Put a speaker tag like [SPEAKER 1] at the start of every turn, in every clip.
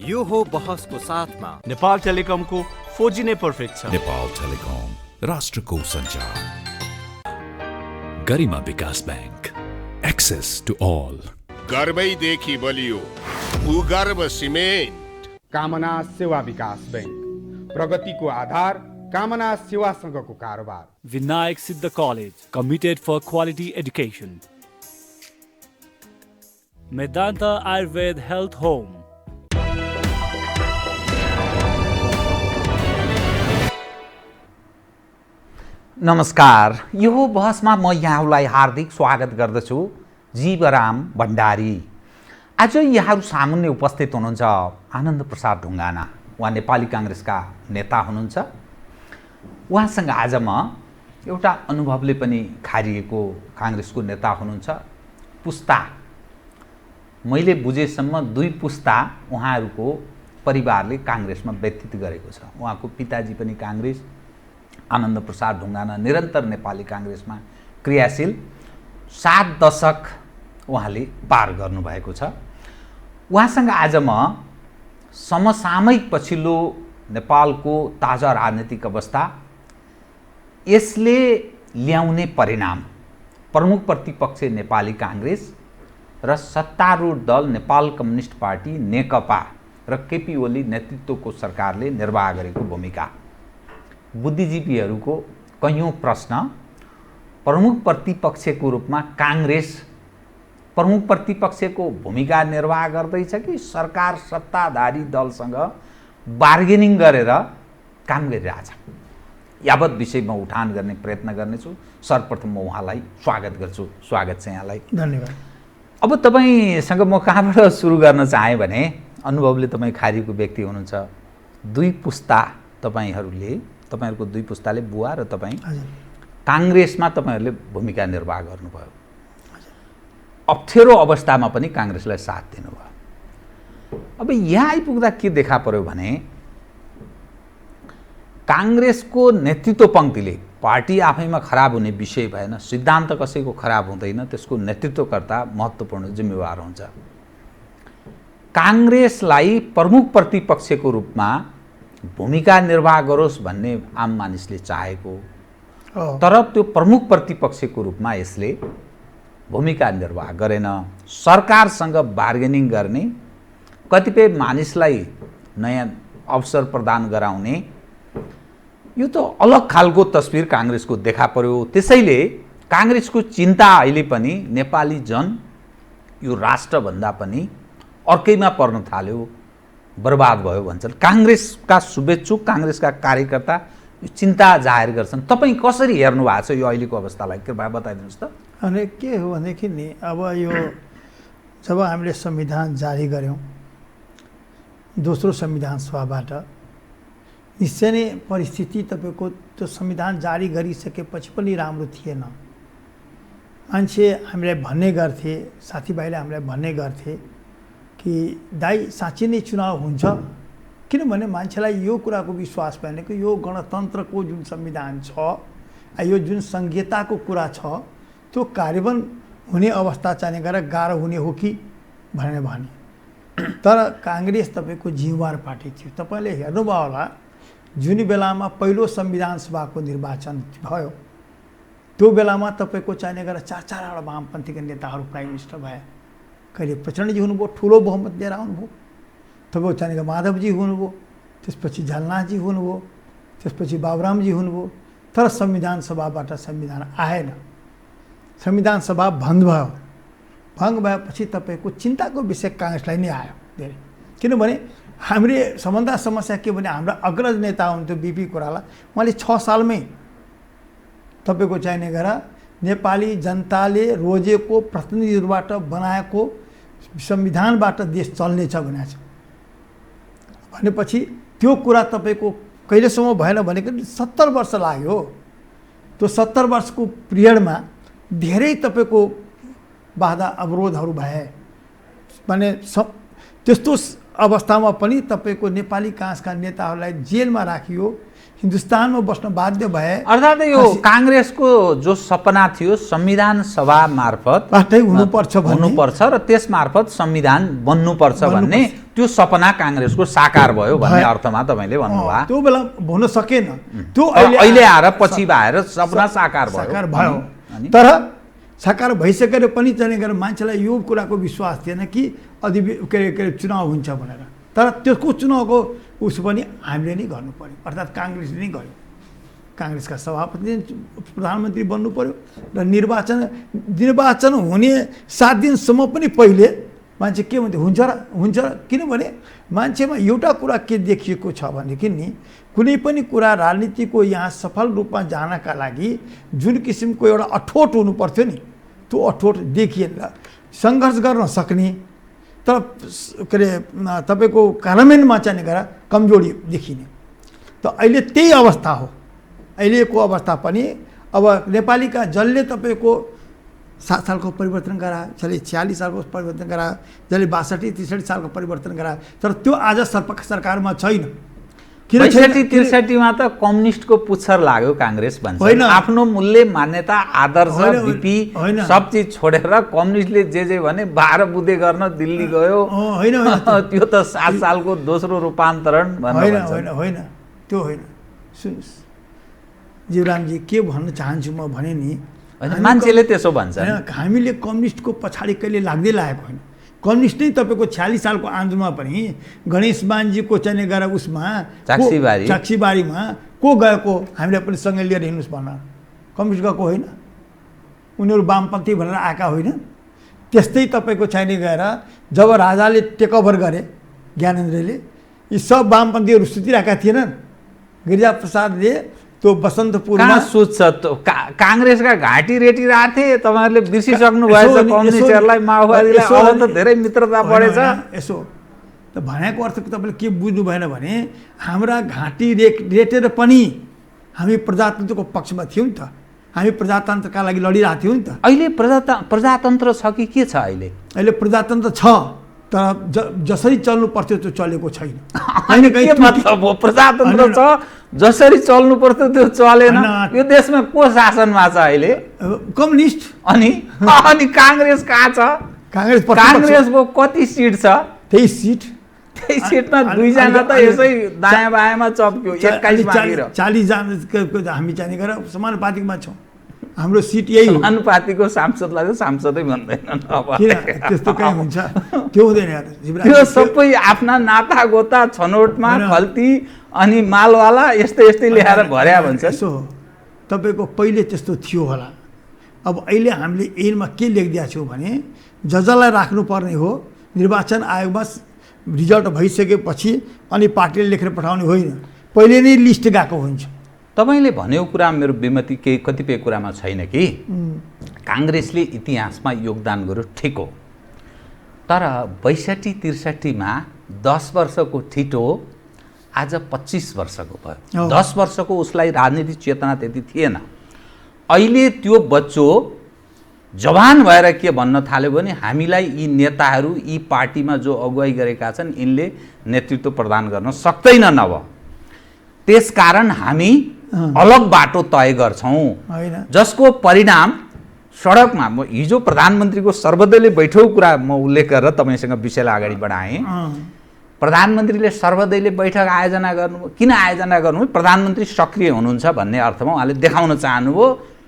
[SPEAKER 1] यो हो बहसको साथमा
[SPEAKER 2] नेपाल टेलिकमको 4G नै पर्फेक्ट छ।
[SPEAKER 3] नेपाल टेलिकम, राष्ट्रको सञ्चार। गरिमा विकास बैंक, एक्सेस टु ऑल।
[SPEAKER 4] गर्वैदेखि बलियो भूगर्भ सिमेन्ट।
[SPEAKER 5] कामना सेवा विकास बैंक, प्रगतिको आधार कामना सेवासँगको कारोबार।
[SPEAKER 6] Vinayak Siddha College, committed for quality education. Medanta Ayurved Health Home.
[SPEAKER 7] नमस्कार, यो बहसमा म यहाँलाई हार्दिक स्वागत गर्दछु। जीवराम भण्डारी। आज यहाँहरू सामुन्ने उपस्थित हुनुहुन्छ आनन्द प्रसाद ढुङ्गाना। उहाँ नेपाली काङ्ग्रेसका नेता हुनुहुन्छ। उहाँसँग आज म एउटा अनुभवले पनि खारिएको काङ्ग्रेसको नेता हुनुहुन्छ। पुस्ता मैले बुझेसम्म 2 पुस्ता उहाँहरूको परिवारले काङ्ग्रेसमा व्यतीत गरेको छ। उहाँको पिताजी पनि काङ्ग्रेस, आनन्द प्रसाद ढुङ्गाना निरन्तर नेपाली काङ्ग्रेसमा क्रियाशील, 7 दशक उहाँले पार गर्नुभएको छ। उहाँसँग आज म समसामयिक पछिल्लो नेपालको ताजा राजनीतिक अवस्था, यसले ल्याउने परिणाम, प्रमुख प्रतिपक्ष नेपाली काङ्ग्रेस र सत्तारूढ दल नेपाल कम्युनिस्ट पार्टी नेकपा र केपी ओली नेतृत्वको सरकारले निर्वाह गरेको भूमिका, बुद्धिजीवीहरूको कैयौँ प्रश्न, प्रमुख प्रतिपक्षको रूपमा काङ्ग्रेस प्रमुख प्रतिपक्षको भूमिका निर्वाह गर्दैछ कि सरकार सत्ताधारी दलसँग बार्गेनिङ गरेर काम गरिरहेछ, यावत विषयमा उठान गर्ने प्रयत्न गर्नेछु। सर्वप्रथम म उहाँलाई स्वागत गर्छु। स्वागत छ यहाँलाई।
[SPEAKER 8] धन्यवाद।
[SPEAKER 7] अब तपाईँसँग म कहाँबाट सुरु गर्न चाहेँ भने, अनुभवले तपाईँ खारिएको व्यक्ति हुनुहुन्छ। 2 पुस्ता तपाईँहरूको 2 पुस्ताले, बुवा र तपाईँ काङ्ग्रेसमा तपाईँहरूले भूमिका निर्वाह गर्नुभयो। अप्ठ्यारो अवस्थामा पनि काङ्ग्रेसलाई साथ दिनुभयो। अब यहाँ आइपुग्दा के देखा पर्यो भने, काङ्ग्रेसको नेतृत्व पङ्क्तिले, पार्टी आफैमा खराब हुने विषय भएन, सिद्धान्त कसैको खराब हुँदैन, त्यसको नेतृत्वकर्ता महत्त्वपूर्ण जिम्मेवार हुन्छ। काङ्ग्रेसलाई प्रमुख प्रतिपक्षको रूपमा भूमिका निर्वाह गरोस् भन्ने आम मानिसले चाहेको, तर त्यो प्रमुख प्रतिपक्षको रूपमा यसले भूमिका निर्वाह गरेन। सरकारसँग बार्गेनिङ गर्ने, कतिपय मानिसलाई नयाँ अवसर प्रदान गराउने, यो त अलग खालको तस्बिर काङ्ग्रेसको देखा पर्यो। त्यसैले काङ्ग्रेसको चिन्ता अहिले पनि नेपाली जन यो राष्ट्रभन्दा पनि अर्कैमा पर्न थाल्यो, बर्बाद भयो भन्छन्। काङ्ग्रेसका शुभेच्छुक, काङ्ग्रेसका कार्यकर्ता यो चिन्ता जाहेर गर्छन्। तपाईँ कसरी हेर्नु भएको छ यो अहिलेको अवस्थालाई, कृपया बताइदिनुहोस् त।
[SPEAKER 8] अनि के हो भनेदेखि नि, अब यो जब हामीले संविधान जारी गऱ्यौँ दोस्रो संविधान सभाबाट, निश्चय नै परिस्थिति तपाईँको त्यो संविधान जारी गरिसकेपछि पनि राम्रो थिएन। मान्छे हामीलाई भन्ने गर्थे, साथीभाइले हामीलाई भन्ने गर्थे कि दाइ साँच्चै नै चुनाव हुन्छ, किनभने मान्छेलाई यो कुराको विश्वास भएन कि यो गणतन्त्रको जुन संविधान छ, यो जुन संहिताको कुरा छ, त्यो कार्यान्वयन हुने अवस्था चाहिँ गरेर गाह्रो हुने हो कि भनेर भने। तर काङ्ग्रेस तपाईँको जिम्मेवार पार्टी थियो। तपाईँले हेर्नुभयो होला, जुन बेलामा पहिलो संविधान सभाको निर्वाचन भयो, त्यो बेलामा तपाईँको चाहिने गरेर 4-4वटा वामपन्थीका नेताहरू प्राइम मिनिस्टर भए। कहिले प्रचण्डजी हुनुभयो, ठुलो बहुमत लिएर आउनुभयो, तपाईँको चाहिने माधवजी हुनुभयो, त्यसपछि झलनाथजी हुनुभयो, त्यसपछि बाबुरामजी हुनुभयो। तर संविधान सभाबाट संविधान आएन, संविधान सभा भङ्ग भयो। भङ्ग भएपछि तपाईँको चिन्ताको विषय काङ्ग्रेसलाई नै आयो धेरै। किनभने हामीले सबभन्दा समस्या के भने, हाम्रा अग्रज नेता हुनुहुन्थ्यो बिपी कोइराला, उहाँले 6 सालमै तपाईँको चाहिने गरेर नेपाली जनताले रोजेको प्रतिनिधिहरूबाट बनाएको संविधानबाट देश चल्नेछ भनेको छ। भनेपछि त्यो कुरा तपाईँको कहिलेसम्म भएन भनेको 70 वर्ष लाग्यो। त्यो 70 वर्षको पिरियडमा धेरै तपाईँको बाधा अवरोधहरू भए भने त्यस्तो अवस्थामा पनि तपाईँको नेपाली काङ्ग्रेसका नेताहरूलाई जेलमा राखियो, हिन्दुस्तानमा बस्न बाध्य भए।
[SPEAKER 7] अर्थात् यो काङ्ग्रेसको जो सपना थियो संविधान सभा मार्फत
[SPEAKER 8] हुनुपर्छ
[SPEAKER 7] र त्यस मार्फत संविधान बन्नुपर्छ भन्ने त्यो सपना काङ्ग्रेसको साकार भयो भन्ने अर्थमा तपाईँले भन्नुभयो।
[SPEAKER 8] त्यो बेला हुन सकेन, त्यो
[SPEAKER 7] अहिले आएर पछि भएर सपना साकार
[SPEAKER 8] भयो। तर साकार भइसकेर पनि चाहिँ गरेर मान्छेलाई यो कुराको विश्वास थिएन कि के अरे चुनाव हुन्छ भनेर। तर त्यसको चुनावको उस पनि हामीले नै गर्नु पर्यो, अर्थात् काङ्ग्रेसले नै गर्यो। काङ्ग्रेसका सभापति प्रधानमन्त्री बन्नु पर्यो र निर्वाचन हुने 7 दिनसम्म पनि पहिले मान्छे के हुन्छ र किनभने मान्छेमा एउटा कुरा के देखिएको छ भनेदेखि नि कुनै पनि कुरा राजनीतिको यहाँ सफल रूपमा जानका लागि जुन किसिमको एउटा अठोट हुनु पर्थ्यो नि, त्यो अठोट देखिएन। सङ्घर्ष गर्न सक्ने तर के अरे तपाईँको कार्यान्वयनमा चाहिँ गएर कमजोरी देखिने, त अहिले त्यही अवस्था हो। अहिलेको अवस्था पनि अब नेपालीका जसले तपाईँको 7 सालको परिवर्तन गरायो, जसले 46 सालको परिवर्तन गरायो, जसले 62-63 सालको परिवर्तन गरायो, तर त्यो आज सरकारमा छैन।
[SPEAKER 7] 62-63मा त कम्युनिस्टको पुच्छर लाग्यो काङ्ग्रेस भन्छ। आफ्नो मूल्य मान्यता आदर्श भिपी सब चिज छोडेर कम्युनिस्टले जे भने 12 बुँदे गर्न दिल्ली गयो। त्यो त 7 सालको दोस्रो रूपान्तरण
[SPEAKER 8] होइन, त्यो होइन। सुन्नुहोस् जीवरामजी, के भन्न चाहन्छु म भने नि,
[SPEAKER 7] मान्छेले त्यसो भन्छ।
[SPEAKER 8] हामीले कम्युनिस्टको पछाडि कहिले लाग्दै लागेको होइन। कम्युनिस्ट नै तपाईँको 46 सालको आन्दोलनमा पनि गणेश मानजीको चाहिँ गएर उसमा साक्षीबारीमा को गएको हामीलाई पनि सँगै लिएर हिँड्नुहोस् भन्न कम्युनिस्ट गएको होइन। उनीहरू वामपन्थी भनेर आएका होइन। त्यस्तै तपाईँको चाहिने गएर जब राजाले टेकओभर गरे ज्ञानेन्द्रले, यी सब वामपन्थीहरू सुतिरहेका थिएनन्। गिरिजाप्रसादले त्यो बसन्तपुरमा
[SPEAKER 7] सुत्छ काङ्ग्रेसका घाँटी रेटिरहेको थिए। तपाईँहरूले बिर्सिसक्नु भएछ कम्युनिस्टहरूलाई, माओवादीलाई। अब त धेरै मित्रता बढेछ।
[SPEAKER 8] यसो त भनेको अर्थ तपाईँले के बुझ्नु भएन भने हाम्रा घाँटी रेटेर पनि हामी प्रजातन्त्रको पक्षमा थियौँ नि त। हामी प्रजातन्त्रका लागि लडिरहेको थियौँ नि त।
[SPEAKER 7] अहिले प्रजातन्त्र छ कि के छ? अहिले
[SPEAKER 8] प्रजातन्त्र छ, तर जसरी चल्नु पर्थ्यो त्यो चलेको छैन।
[SPEAKER 7] के मतलब हो? प्रजातन्त्र छ, जसरी चल्नु पर्थ्यो त्यो चलेन। यो देशमा को शासनमा छ अहिले?
[SPEAKER 8] कम्युनिस्ट।
[SPEAKER 7] अनि काङ्ग्रेस कहाँ छ? काङ्ग्रेसको कति सिट छ?
[SPEAKER 8] त्यही सिटमा
[SPEAKER 7] 2 जना त यसै दायाँ बायाँमा चप्क्यो। 21 बाँकी
[SPEAKER 8] 40 जना हामी चाहिँ गरेर समानुपातिकमा छौँ। हाम्रो सिट यही हो।
[SPEAKER 7] समानुपातिकको सांसदलाई त सांसदै भन्दैनन्। अब
[SPEAKER 8] त्यस्तो कहीँ हुन्छ? त्यो हुँदैन।
[SPEAKER 7] त्यो सबै आफ्ना नाता गोता छनौटमा खल्ती अनि मालवाला यस्तै ल्याएर भर्या भन्छ।
[SPEAKER 8] यसो तपाईँको पहिले त्यस्तो थियो होला। अब अहिले हामीले ऐनमा के लेखिदिएको छौँ भने जजलाई राख्नुपर्ने हो, निर्वाचन आयोगमा रिजल्ट भइसकेपछि अनि पार्टीले लेखेर पठाउने होइन, पहिले नै लिस्ट गएको हुन्छ।
[SPEAKER 7] तपाईँले भनेको कुरा मेरो विमति केही कतिपय कुरामा छैन कि काङ्ग्रेसले इतिहासमा योगदान गर्यो, ठिक हो। तर 62-63मा 10 वर्षको ठिटो आज 25 वर्षको भयो। 10 वर्षको उसलाई राजनीतिक चेतना त्यति थिएन। अहिले त्यो बच्चो जवान भएर के भन्न थाल्यो भने हामीलाई यी नेताहरू, यी पार्टीमा जो अगुवाई गरेका छन् यिनले नेतृत्व प्रदान गर्न सक्दैनन्। अब त्यसकारण हामी अलग बाटो तय गर्छौँ, जसको परिणाम सडकमा। म हिजो प्रधानमन्त्रीको सर्वदलीय बैठकको कुरा म उल्लेख गरेर तपाईँसँग विषयलाई अगाडि बढाएँ। प्रधानमन्त्रीले सर्वदलीय बैठक आयोजना गर्नु, किन आयोजना गर्नु? प्रधानमन्त्री सक्रिय हुनुहुन्छ भन्ने अर्थमा उहाँले देखाउन चाहनुभयो।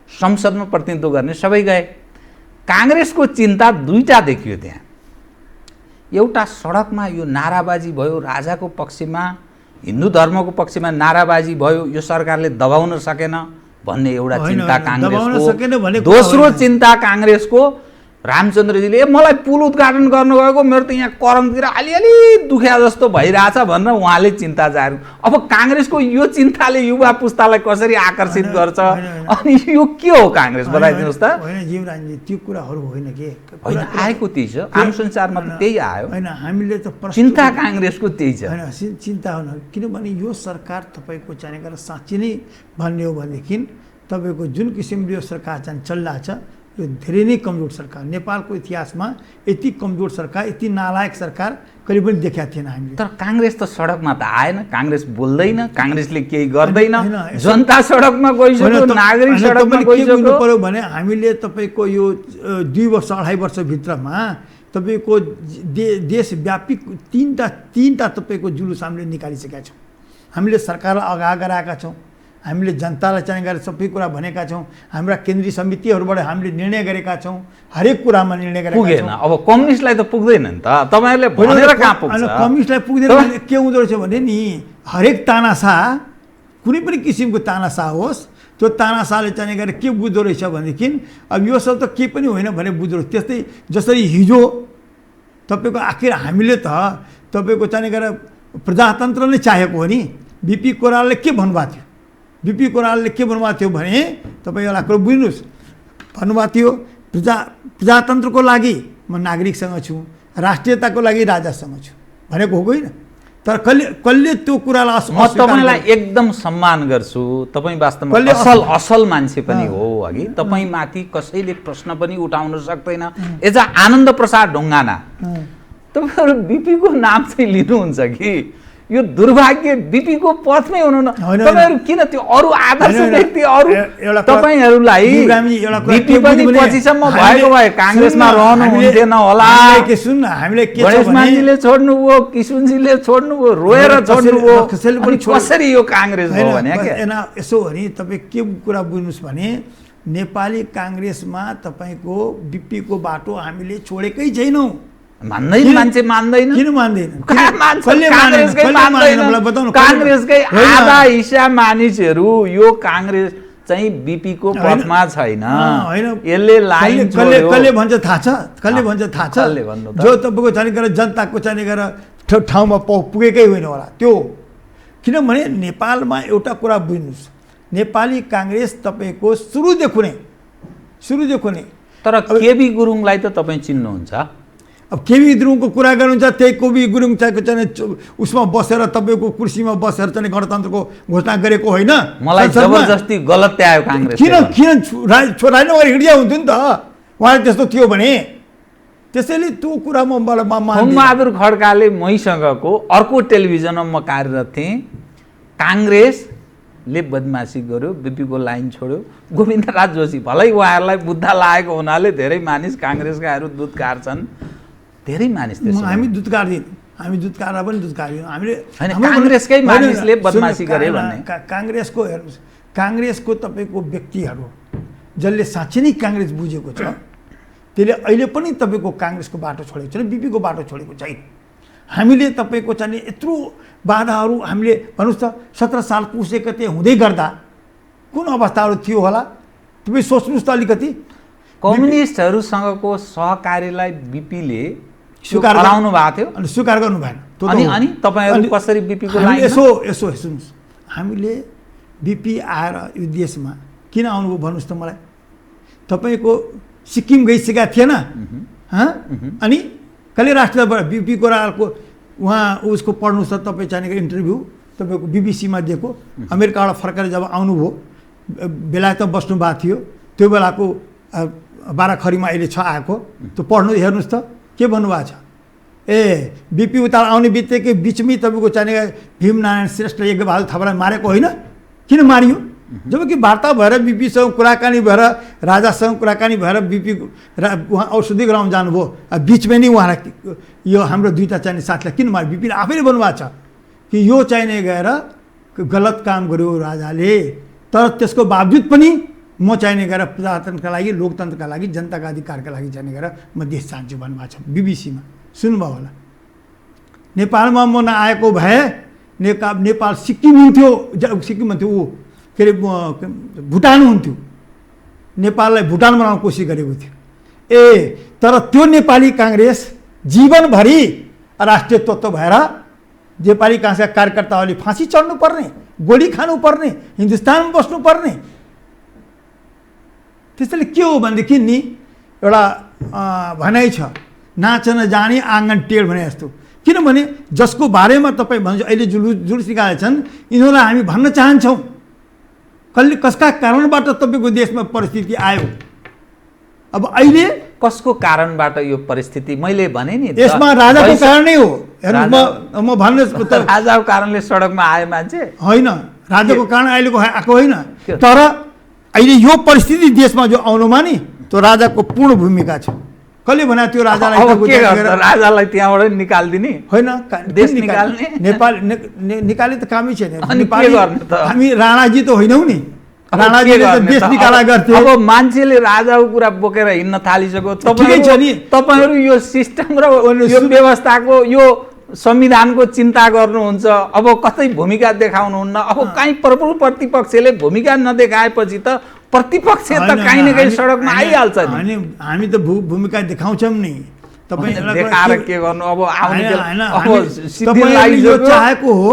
[SPEAKER 7] संसदमा प्रतिनिधित्व गर्ने सबै गए। काङ्ग्रेसको चिन्ता 2टा देखियो त्यहाँ। एउटा सडकमा यो नाराबाजी भयो, राजाको पक्षमा, हिन्दू धर्मको पक्षमा नाराबाजी भयो, यो सरकारले दबाउन सकेन भन्ने एउटा चिन्ता काङ्ग्रेसको। दोस्रो चिन्ता काङ्ग्रेसको, रामचन्द्रजीले मलाई पुल उद्घाटन गर्नु गएको, मेरो त यहाँ करङतिर अलिअलि दुख्या जस्तो भइरहेछ भनेर उहाँले चिन्ता जाहेर। अब काङ्ग्रेसको यो चिन्ताले युवा पुस्तालाई कसरी आकर्षित गर्छ? अनि यो के हो काङ्ग्रेस? बताइदिनुहोस् त।
[SPEAKER 8] होइन जीवरामजी, त्यो कुराहरू होइन के
[SPEAKER 7] होइन, आएको त्यही छ। आम संसारमा त त्यही आयो।
[SPEAKER 8] होइन, हामीले त
[SPEAKER 7] चिन्ता काङ्ग्रेसको त्यही छ।
[SPEAKER 8] होइन, चिन्ता होइन, किनभने यो सरकार तपाईँको चाहिँ गरेर साँच्ची नै भन्ने हो भनेदेखि तपाईँको जुन किसिमले यो सरकार चाहिँ चलिरहेको छ, यो धेरै नै कमजोर सरकार। नेपालको इतिहासमा यति कमजोर सरकार, यति नालायक सरकार कहिले पनि देखाएको थिएन हामीले।
[SPEAKER 7] तर काङ्ग्रेस त सडकमा त आएन, काङ्ग्रेस बोल्दैन, काङ्ग्रेसले केही गर्दैन। जनता सडकमा गइसक्यो, नागरिक सडकमा गइसक्यो।
[SPEAKER 8] पर्यो भने हामीले तपाईँको यो 2 वर्ष 2.5 वर्षभित्रमा तपाईँको देशव्यापी तीनटा तपाईँको जुलुस हामीले निकालिसकेका छौँ। हामीले सरकारलाई अगाह गराएका छौँ, हामीले जनतालाई चाहिँ गरेर सबै कुरा भनेका छौँ, हाम्रा केन्द्रीय समितिहरूबाट हामीले निर्णय गरेका छौँ, हरेक कुरामा निर्णय गरेका
[SPEAKER 7] पुगेन।
[SPEAKER 8] छौँ।
[SPEAKER 7] अब कम्युनिस्टलाई त पुग्दैन नि त, तपाईँहरूले भनेर कहाँ पुग्छ?
[SPEAKER 8] कम्युनिस्टलाई पुग्दैन भने के हुँदो रहेछ भने नि हरेक तानासा, कुनै पनि किसिमको तानासा होस्, त्यो तानासाले चाहिँ गरेर के बुझ्दो रहेछ भनेदेखि अब यो सब त केही पनि होइन भने बुझ्दो रहेछ। त्यस्तै जसरी हिजो तपाईँको आखिर हामीले त तपाईँको चाहिँ गरेर प्रजातन्त्र नै चाहेको हो नि। बिपी कोइरालाले के भन्नुभएको थियो? बिपी कोइरालाले के भन्नुभएको थियो भने तपाईँ एउटा कुरो बुझ्नुहोस्, भन्नुभएको थियो प्रजातन्त्रको लागि म नागरिकसँग छु, राष्ट्रियताको लागि राजासँग छु भनेको हो होइन। तर कसले त्यो कुरालाई
[SPEAKER 7] म तपाईँलाई एकदम सम्मान गर्छु, तपाईँ वास्तवमा असल मान्छे पनि हो अघि। तपाईँ माथि कसैले प्रश्न पनि उठाउन सक्दैन। एज आनन्द प्रसाद ढुङ्गाना तपाईँहरू बिपीको नाम चाहिँ लिनुहुन्छ कि यो दुर्भाग्य बिपीको पथमै हुनु न। तपाईँहरू किन त्यो अरू आदर्श व्यक्ति अरू तपाईँहरूलाई बिपी पनि पछिसम्म भएको भए काङ्ग्रेसमा रहनु हुन्थेन होला। गणेशमानजीले छोड्नुभयो, किशुनजीले छोड्नुभयो, रोएर छोड्नुभयो, कसरी यो काङ्ग्रेस हो भने
[SPEAKER 8] यसो हो नि। तपाईँ के कुरा बुझ्नुहोस् भने नेपाली काङ्ग्रेसमा तपाईँको बिपीको बाटो हामीले छोडेकै छैनौँ।
[SPEAKER 7] मान्दैन मान्छे, मान्दैन।
[SPEAKER 8] किन मान्दैन?
[SPEAKER 7] काङ्ग्रेसकै आधा हिस्सा मानिसहरू यो काङ्ग्रेस चाहिँ बिपीको पथमा छैन। यसले लाइन
[SPEAKER 8] कसले भन्छ थाहा छ? कसले भन्छ थाहा छ? जो तपाईँको चाहिँ गरेर जनताको चाहिँ गरेर ठाउँमा पुगेकै होइन होला त्यो। किनभने नेपालमा एउटा कुरा बुझ्नुहोस्, नेपाली काङ्ग्रेस तपाईँको सुरुदेखि नै
[SPEAKER 7] तर केबी गुरुङलाई त तपाईँ चिन्नुहुन्छ।
[SPEAKER 8] अब केबी गुरुङको कुरा गर्नुहुन्छ, त्यही केबी गुरुङ चाहिँ उसमा बसेर तपाईँको कुर्सीमा बसेर चाहिँ गणतन्त्रको घोषणा गरेको होइन।
[SPEAKER 7] मलाई जबरजस्ती गलत त्यायो काङ्ग्रेस।
[SPEAKER 8] किन छोरा नगरी हिँडिया हुन्थ्यो नि त उहाँले त्यस्तो थियो भने। त्यसैले त्यो कुरामा
[SPEAKER 7] बहादुर खड्काले महीसँगको अर्को टेलिभिजनमा म कार्यरत थिएँ। काङ्ग्रेसले बदमासी गर्यो, बिपीको लाइन छोड्यो। गोविन्दराज जोशी भलै उहाँहरूलाई बुद्ध लागेको हुनाले धेरै मानिस काङ्ग्रेसकाहरू दुध काट्छन्, धेरै मानिस।
[SPEAKER 8] हामी दुध काट्दैनौँ, हामी दुध काट्दा पनि दुध काट्दैनौँ हामीले।
[SPEAKER 7] काङ्ग्रेसकै मानिसले बदमासी गरे भन्ने।
[SPEAKER 8] काङ्ग्रेसको हेर्नुहोस्, काङ्ग्रेसको तपाईँको व्यक्तिहरू जसले साँच्चै नै काङ्ग्रेस बुझेको छ त्यसले अहिले पनि तपाईँको काङ्ग्रेसको बाटो छोडेको छैन, बिपीको बाटो छोडेको छैन। हामीले तपाईँको चाहिँ यत्रो बाधाहरू हामीले भन्नुहोस् त 17 साल पुसे कति हुँदै गर्दा कुन अवस्थाहरू थियो होला तपाईँ सोच्नुहोस् त अलिकति।
[SPEAKER 7] कम्युनिस्टहरूसँगको सहकारीलाई बिपीले स्वीकार गराउनु भएको थियो
[SPEAKER 8] अनि स्वीकार गर्नु भएन।
[SPEAKER 7] अनि तपाईँहरू कसरी बिपीको लाइन?
[SPEAKER 8] यसो सुन्नुहोस्, हामीले बिपी आएर यो देशमा किन आउनुभयो भन्नुहोस् त मलाई? तपाईँको सिक्किम गइसकेका थिएन अनि कहिले राष्ट्रबाट बिपी कोइरालाको उहाँ उसको पढ्नुहोस् त तपाईँ चाहिने इन्टरभ्यू तपाईँको बिबिसीमा दिएको। अमेरिकाबाट फर्केर जब आउनुभयो बेलायतमा बस्नु भएको थियो, त्यो बेलाको 12 खरीमा अहिले छ आएको, त्यो पढ्नु हेर्नुहोस् त के भन्नुभएको छ। बिपी उता आउने बित्तिकै बिचमै तपाईँको चाहिने भीमनारायण श्रेष्ठ यज्ञबहादुर थापालाई मारेको होइन? किन मारियो? जबकि वार्ता भएर बिपीसँग कुराकानी भएर राजासँग कुराकानी भएर बिपी उहाँ औषधि गराउन जानुभयो, बिचमै नै उहाँलाई यो हाम्रो दुईवटा चाहिने साथीलाई किन मार्यो? बिपीले आफैले भन्नुभएको छ कि यो चाहिने गएर गलत काम गर्यो राजाले, तर त्यसको बावजुद पनि म चाहिने गएर प्रजातन्त्रका लागि, लोकतन्त्रका लागि, जनताका अधिकारका लागि चाहिने गएर म देश चाहन्छु भन्नुभएको छ बिबिसीमा। सुन्नुभयो होला। नेपालमा म नआएको भए नेपाल सिक्किम हुन्थ्यो, सिक्किम हुन्थ्यो ऊ के अरे भुटान हुन्थ्यो, नेपाललाई भुटान बनाउन कोसिस गरेको थियो। तर त्यो नेपाली काङ्ग्रेस जीवनभरि राष्ट्रिय तत्त्व भएर नेपाली काङ्ग्रेसका कार्यकर्ताहरूले फाँसी चढ्नुपर्ने, गोली खानुपर्ने, हिन्दुस्तानमा बस्नुपर्ने। त्यसैले के हो भनेदेखि नि एउटा भनाइ छ, नाचन जाने आँगन टेढ भने जस्तो। किनभने जसको बारेमा तपाईँ भन्नुहुन्छ अहिले जुलुस निकालेका छन्, यिनीहरूलाई हामी भन्न चाहन्छौँ कसका कारणबाट तपाईँको देशमा परिस्थिति आयो। अब अहिले
[SPEAKER 7] कसको कारणबाट यो परिस्थिति? मैले भने नि
[SPEAKER 8] यसमा राजाको कारणै हो। हेर्नुहोस् म भन्नुहोस्,
[SPEAKER 7] राजाको कारणले सडकमा आए मान्छे
[SPEAKER 8] होइन, राजाको कारण अहिलेको आएको होइन। तर अहिले यो परिस्थिति देशमा जो आउनुमा नि त्यो राजाको पूर्ण भूमिका छ। कसले भने त्यो राजालाई
[SPEAKER 7] अब
[SPEAKER 8] त
[SPEAKER 7] के गर्छ राजालाई त्यहाँबाट निकाल्दिने
[SPEAKER 8] होइन
[SPEAKER 7] देश निकाल्ने?
[SPEAKER 8] नेपाल निकाल्ने त कामै छैन।
[SPEAKER 7] अनि के गर्ने त?
[SPEAKER 8] हामी राणाजी त होइनौ नि, राणाजीले त देश निकाला गर्थे।
[SPEAKER 7] अब मान्छेले राजाको कुरा बोकेर हिँड्न थालिसक्यो। तपाईहरु यो सिस्टम र यो व्यवस्थाको यो संविधानको चिन्ता गर्नुहुन्छ, अब कतै भूमिका देखाउनुहुन्न। अब कहीँ प्रतिपक्षले भूमिका नदेखाएपछि त प्रतिपक्ष त कहीँ न कहीँ सडकमा आइहाल्छ नि।
[SPEAKER 8] हामी त भूमिका देखाउँछौँ नि। तपाईँ
[SPEAKER 7] देखाएर के गर्नु? अब आउने
[SPEAKER 8] तपाईँले यो चाहेको हो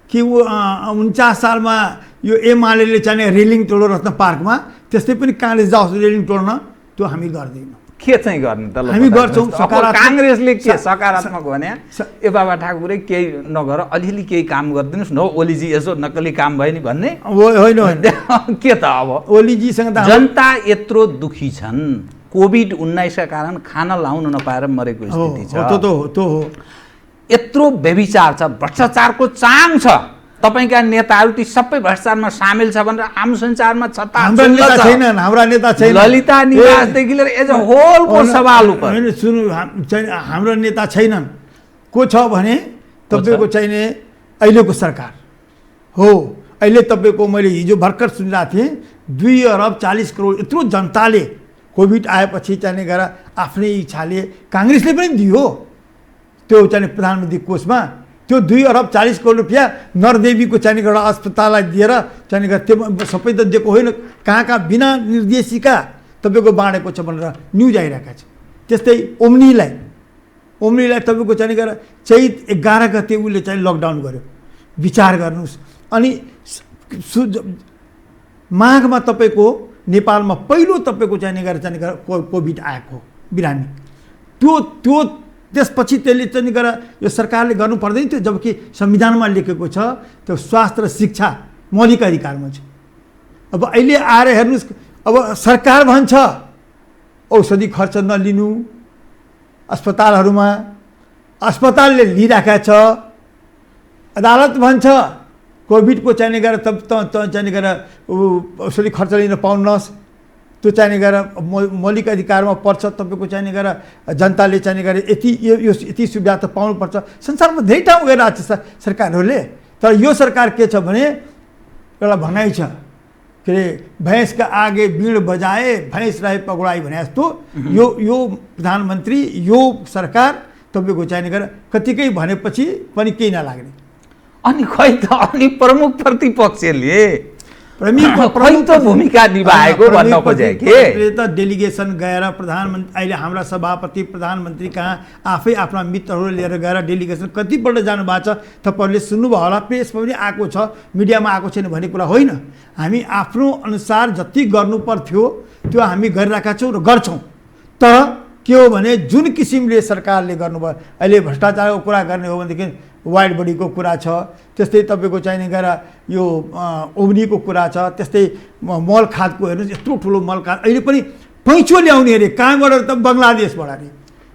[SPEAKER 8] कि 49 सालमा यो एमाले चाहिँ रेलिङ तोड्यो रत्न पार्कमा, त्यस्तै पनि काङ्ग्रेस जाओस् रेलिङ तोड्न, त्यो हामी गर्दैनौँ।
[SPEAKER 7] के चाहिँ गर्ने त?
[SPEAKER 8] हामी गर्छौँ।
[SPEAKER 7] काङ्ग्रेसले के सकारात्मक भने ए बाबा ठाकुरै केही नगर, अलिअलि केही काम गरिदिनुहोस् न, ओलीजी यसो नक्कली काम भयो नि भन्ने
[SPEAKER 8] होइन
[SPEAKER 7] के त? अब
[SPEAKER 8] ओलीजीसँग
[SPEAKER 7] जनता यत्रो दुखी छन्, कोभिड-19 का कारण खाना लाउन नपाएर मरेको स्थिति छ। यत्रो व्यभिचार छ, भ्रष्टाचारको चाङ छ। तपाईका नेताहरू ती सबै भ्रष्टाचारमा सामेल छ भनेर आम सञ्चारमा
[SPEAKER 8] हाम्रा नेता छैन।
[SPEAKER 7] ललिता निवासदेखि लिएर एज अ होलको सवाल उप
[SPEAKER 8] सुन्नु, हाम्रो नेता छैनन्। को छ भने तपाईँको चाहिने अहिलेको सरकार हो। अहिले तपाईँको मैले हिजो भर्खर सुनिरहेको थिएँ 2 अरब 40 करोड यत्रो जनताले कोभिड आएपछि चाहिने गएर आफ्नै इच्छाले काङ्ग्रेसले पनि दियो त्यो चाहिने प्रधानमन्त्री कोषमा। त्यो 2 अरब 40 करोड रुपियाँ नरदेवीको चाहिने एउटा अस्पताललाई दिएर चाहिने गएर त्यो सबै त दिएको होइन, कहाँ बिना निर्देशिका तपाईँको बाँडेको छ भनेर न्युज आइरहेका छ। त्यस्तै ओम्नीलाई तपाईँको चाहिने गएर चैत 11 गते उसले चाहिँ लकडाउन गर्यो। विचार गर्नुहोस्। अनि माघमा तपाईँको नेपालमा पहिलो तपाईँको चाहिने गएर कोभिड आएको बिरामी। त्यो त्यसपछि त्यसले चाहिँ गएर यो सरकारले गर्नु पर्दैन थियो, जबकि संविधानमा लेखेको छ त्यो स्वास्थ्य र शिक्षा मौलिक अधिकारमा छ। अब अहिले आएर हेर्नुहोस्, अब सरकार भन्छ औषधि खर्च नलिनु, अस्पतालले लिइराखेका छ। अदालत भन्छ कोभिडको चाहिने गएर चाहिने गएर औषधि खर्च लिन पाउनुहोस्, त्यो चाहिने गएर मौलिक अधिकारमा पर्छ। तपाईँको चाहिने गएर जनताले चाहिने गएर यति सुविधा त पाउनुपर्छ। संसारमा धेरै ठाउँ गइरहेको छ सरकारहरूले। तर यो सरकार के छ भने एउटा भनाइ छ के अरे भैँसका आगे बीड बजाए भैँस रहे पगुडाई भने जस्तो यो प्रधानमन्त्री यो सरकार तपाईँको चाहिने गएर कतिकै भनेपछि पनि केही नलाग्ने।
[SPEAKER 7] अनि खै त अनि प्रमुख प्रतिपक्षले भूमिका निभाएको भन्न खोजे के
[SPEAKER 8] त डेलिगेसन गएर प्रधानमन्त्री अहिले हाम्रा सभापति प्रधानमन्त्री कहाँ आफै आफ्ना मित्रहरू लिएर गएर डेलिगेसन कतिपल्ट जानुभएको छ। तपाईँहरूले सुन्नुभयो होला, प्रेसमा पनि आएको छ, मिडियामा आएको छैन भन्ने कुरा होइन। हामी आफ्नो अनुसार जति गर्नुपर्थ्यो त्यो हामी गरिरहेका छौँ र गर्छौँ। तर के हो भने जुन किसिमले सरकारले गर्नुभयो, अहिले भ्रष्टाचारको कुरा गर्ने हो भनेदेखि वाइड बडीको कुरा छ, त्यस्तै तपाईँको चाहिने गएर यो ओम्नीको कुरा छ, त्यस्तै मल खादको हेर्नुहोस् यत्रो ठुलो मल खाद अहिले पनि पैँचो ल्याउने अरे कहाँबाट त बङ्गलादेशबाट अरे।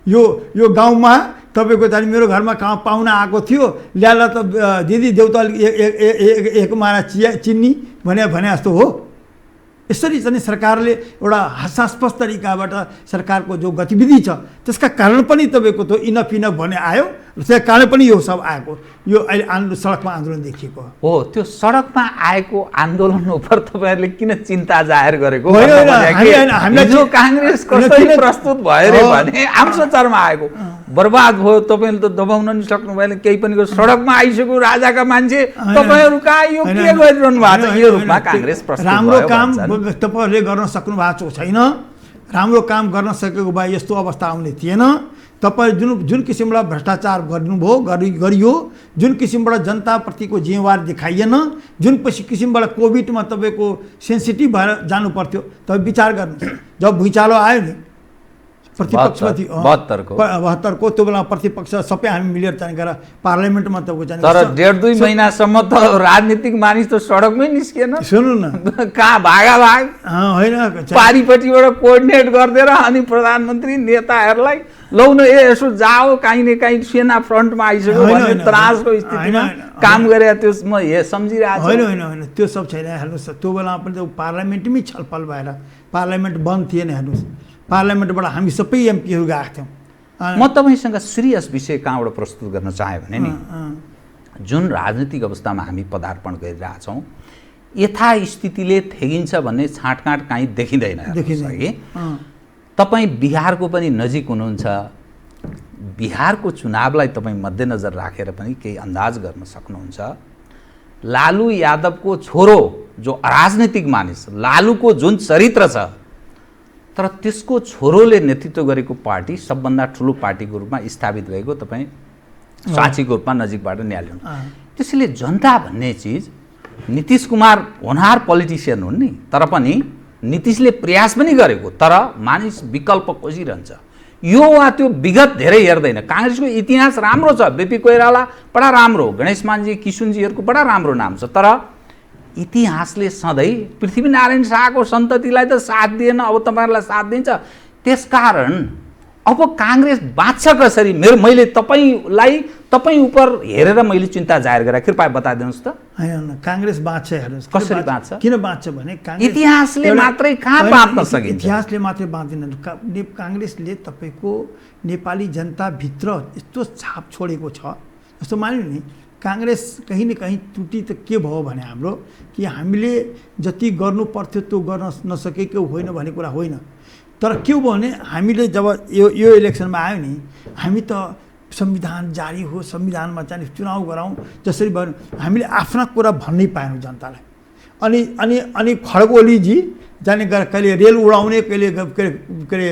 [SPEAKER 8] यो गाउँमा तपाईँको चाहिँ मेरो घरमा कहाँ पाहुना आएको थियो, ल्याएर त दिदी देउता एक मारा चिन्नी भने जस्तो हो। यसरी चाहिँ सरकारले एउटा हास्यास्पद तरिकाबाट सरकारको जो गतिविधि छ त्यसका कारण पनि तपाईँको त्यो इनफ भन्ने आयो, त्यसका कारण पनि यो सब आएको यो अहिले सडकमा आन्दोलन देखिएको
[SPEAKER 7] हो। त्यो सडकमा आएको आन्दोलन उप तपाईँहरूले किन चिन्ता जाहेर गरेको? जो काङ्ग्रेस कसरी प्रस्तुत भयो रे भने आम सञ्चारमा आएको बर्बाद भयो। तपाईँले त दबाउन नि सक्नु भएन, केही पनि सडकमा आइसक्यो राजाका मान्छे, तपाईँहरू कहाँ यो के गरिरहनु भएको छ? यो रूपमा काङ्ग्रेस प्रस्तुत
[SPEAKER 8] राम्रो काम तपाईँहरूले गर्न सक्नु भएको छैन। राम्रो काम गर्न सकेको भए यस्तो अवस्था आउने थिएन। तपाईँ जुन किसिमबाट भ्रष्टाचार गर्नुभयो गरियो, जुन किसिमबाट जनताप्रतिको जिम्मेवार देखाइएन, जुन किसिमबाट कोभिडमा तपाईँको सेन्सिटिभ भएर जानु पर्थ्यो, तपाईँ विचार गर्नुहोस्। जब भुइँचालो आयो नि प्रतिपक्षमाथि 72को त्यो बेला प्रतिपक्ष सबै हामी मिलेर चाहिँ गएर पार्लियामेन्टमा तपाईँको चाहिँ
[SPEAKER 7] तर 1.5-2 महिनासम्म त राजनीतिक मानिस त सडकमै निस्किएन।
[SPEAKER 8] सुन्नु न,
[SPEAKER 7] कहाँ भागाभाग
[SPEAKER 8] होइन
[SPEAKER 7] पारिपट्टिबाट कोअर्डिनेट गरिदिएर अनि प्रधानमन्त्री नेताहरूलाई लौ न यसो जाओ कहीँ न कहीँ सेना फ्रन्टमा आइसक्यो भन्ने त्रासको स्थितिमा काम गरे त्यो म सम्झिरहेको छु।
[SPEAKER 8] होइन त्यो सब छैन। हेर्नुहोस् त्यो बेलामा पनि पार्लियामेन्टमै छलफल भएर पार्लियामेन्ट बन्द थिएन। हेर्नुहोस् पार्लियामेन्टबाट हामी सबै एमपीहरू गएका थियौँ।
[SPEAKER 7] म तपाईँसँग सिरियस विषय कहाँबाट प्रस्तुत गर्न चाहेँ भने नि जुन राजनीतिक अवस्थामा हामी पदार्पण गरिरहेछौँ यथास्थितिले थेगिन्छ भन्ने छाँटकाँट काहीँ देखिँदैन कि तपाईँ बिहारको पनि नजिक हुनुहुन्छ, बिहारको चुनावलाई तपाईँ मध्यनजर राखेर पनि केही अन्दाज गर्न सक्नुहुन्छ। लालू यादवको छोरो जो अराजनीतिक मानिस, लालूको जुन चरित्र छ तर त्यसको छोरोले नेतृत्व गरेको पार्टी सबभन्दा ठुलो पार्टीको रूपमा स्थापित भएको तपाईँ साक्षीको रूपमा नजिकबाट निहाल्नु। त्यसैले जनता भन्ने चिज नीतिश कुमार होनहार पोलिटिसियन हुन् नि, तर पनि नीतिशले प्रयास पनि गरेको, तर मानिस विकल्प खोजिरहन्छ। यो वा त्यो विगत धेरै हेर्दैन। काङ्ग्रेसको इतिहास राम्रो छ, बीपी कोइराला बडा राम्रो, गणेश मानजी किशुनजीहरूको बडा राम्रो नाम छ, तर इतिहासले सधैँ पृथ्वीनारायण शाहको सन्ततिलाई त साथ दिएन, अब तपाईँहरूलाई साथ दिन्छ। त्यसकारण अब काङ्ग्रेस बाँच्छ कसरी? मैले तपाईँ उप हेरेर मैले चिन्ता जाहेर गरेँ, कृपया बताइदिनुहोस् त।
[SPEAKER 8] होइन, काङ्ग्रेस बाँच्छ, हेर्नुहोस्
[SPEAKER 7] कसरी बाँच्छ?
[SPEAKER 8] किन बाँच्छ भने
[SPEAKER 7] इतिहासले मात्रै कहाँ बाँच्न सकिन्छ?
[SPEAKER 8] इतिहासले मात्रै बाँच्दैन। काङ्ग्रेसले तपाईँको नेपाली जनताभित्र यस्तो छाप छोडेको छ। जस्तो मान्यो नि, काङ्ग्रेस कहीँ न कहीँ त्रुटि त के भयो भने हाम्रो कि हामीले जति गर्नु पर्थ्यो त्यो गर्न नसकेको होइन भन्ने कुरा होइन, तर के हो भने हामीले जब यो इलेक्सनमा आयो नि, हामी त संविधान जारी हो, संविधानमा चाहिँ चुनाव गराउँ जसरी भयो, हामीले आफ्ना कुरा भन्नै पाएनौँ जनतालाई। अनि खड्गोलीजी जाने कहिले रेल उडाउने, कहिले के अरे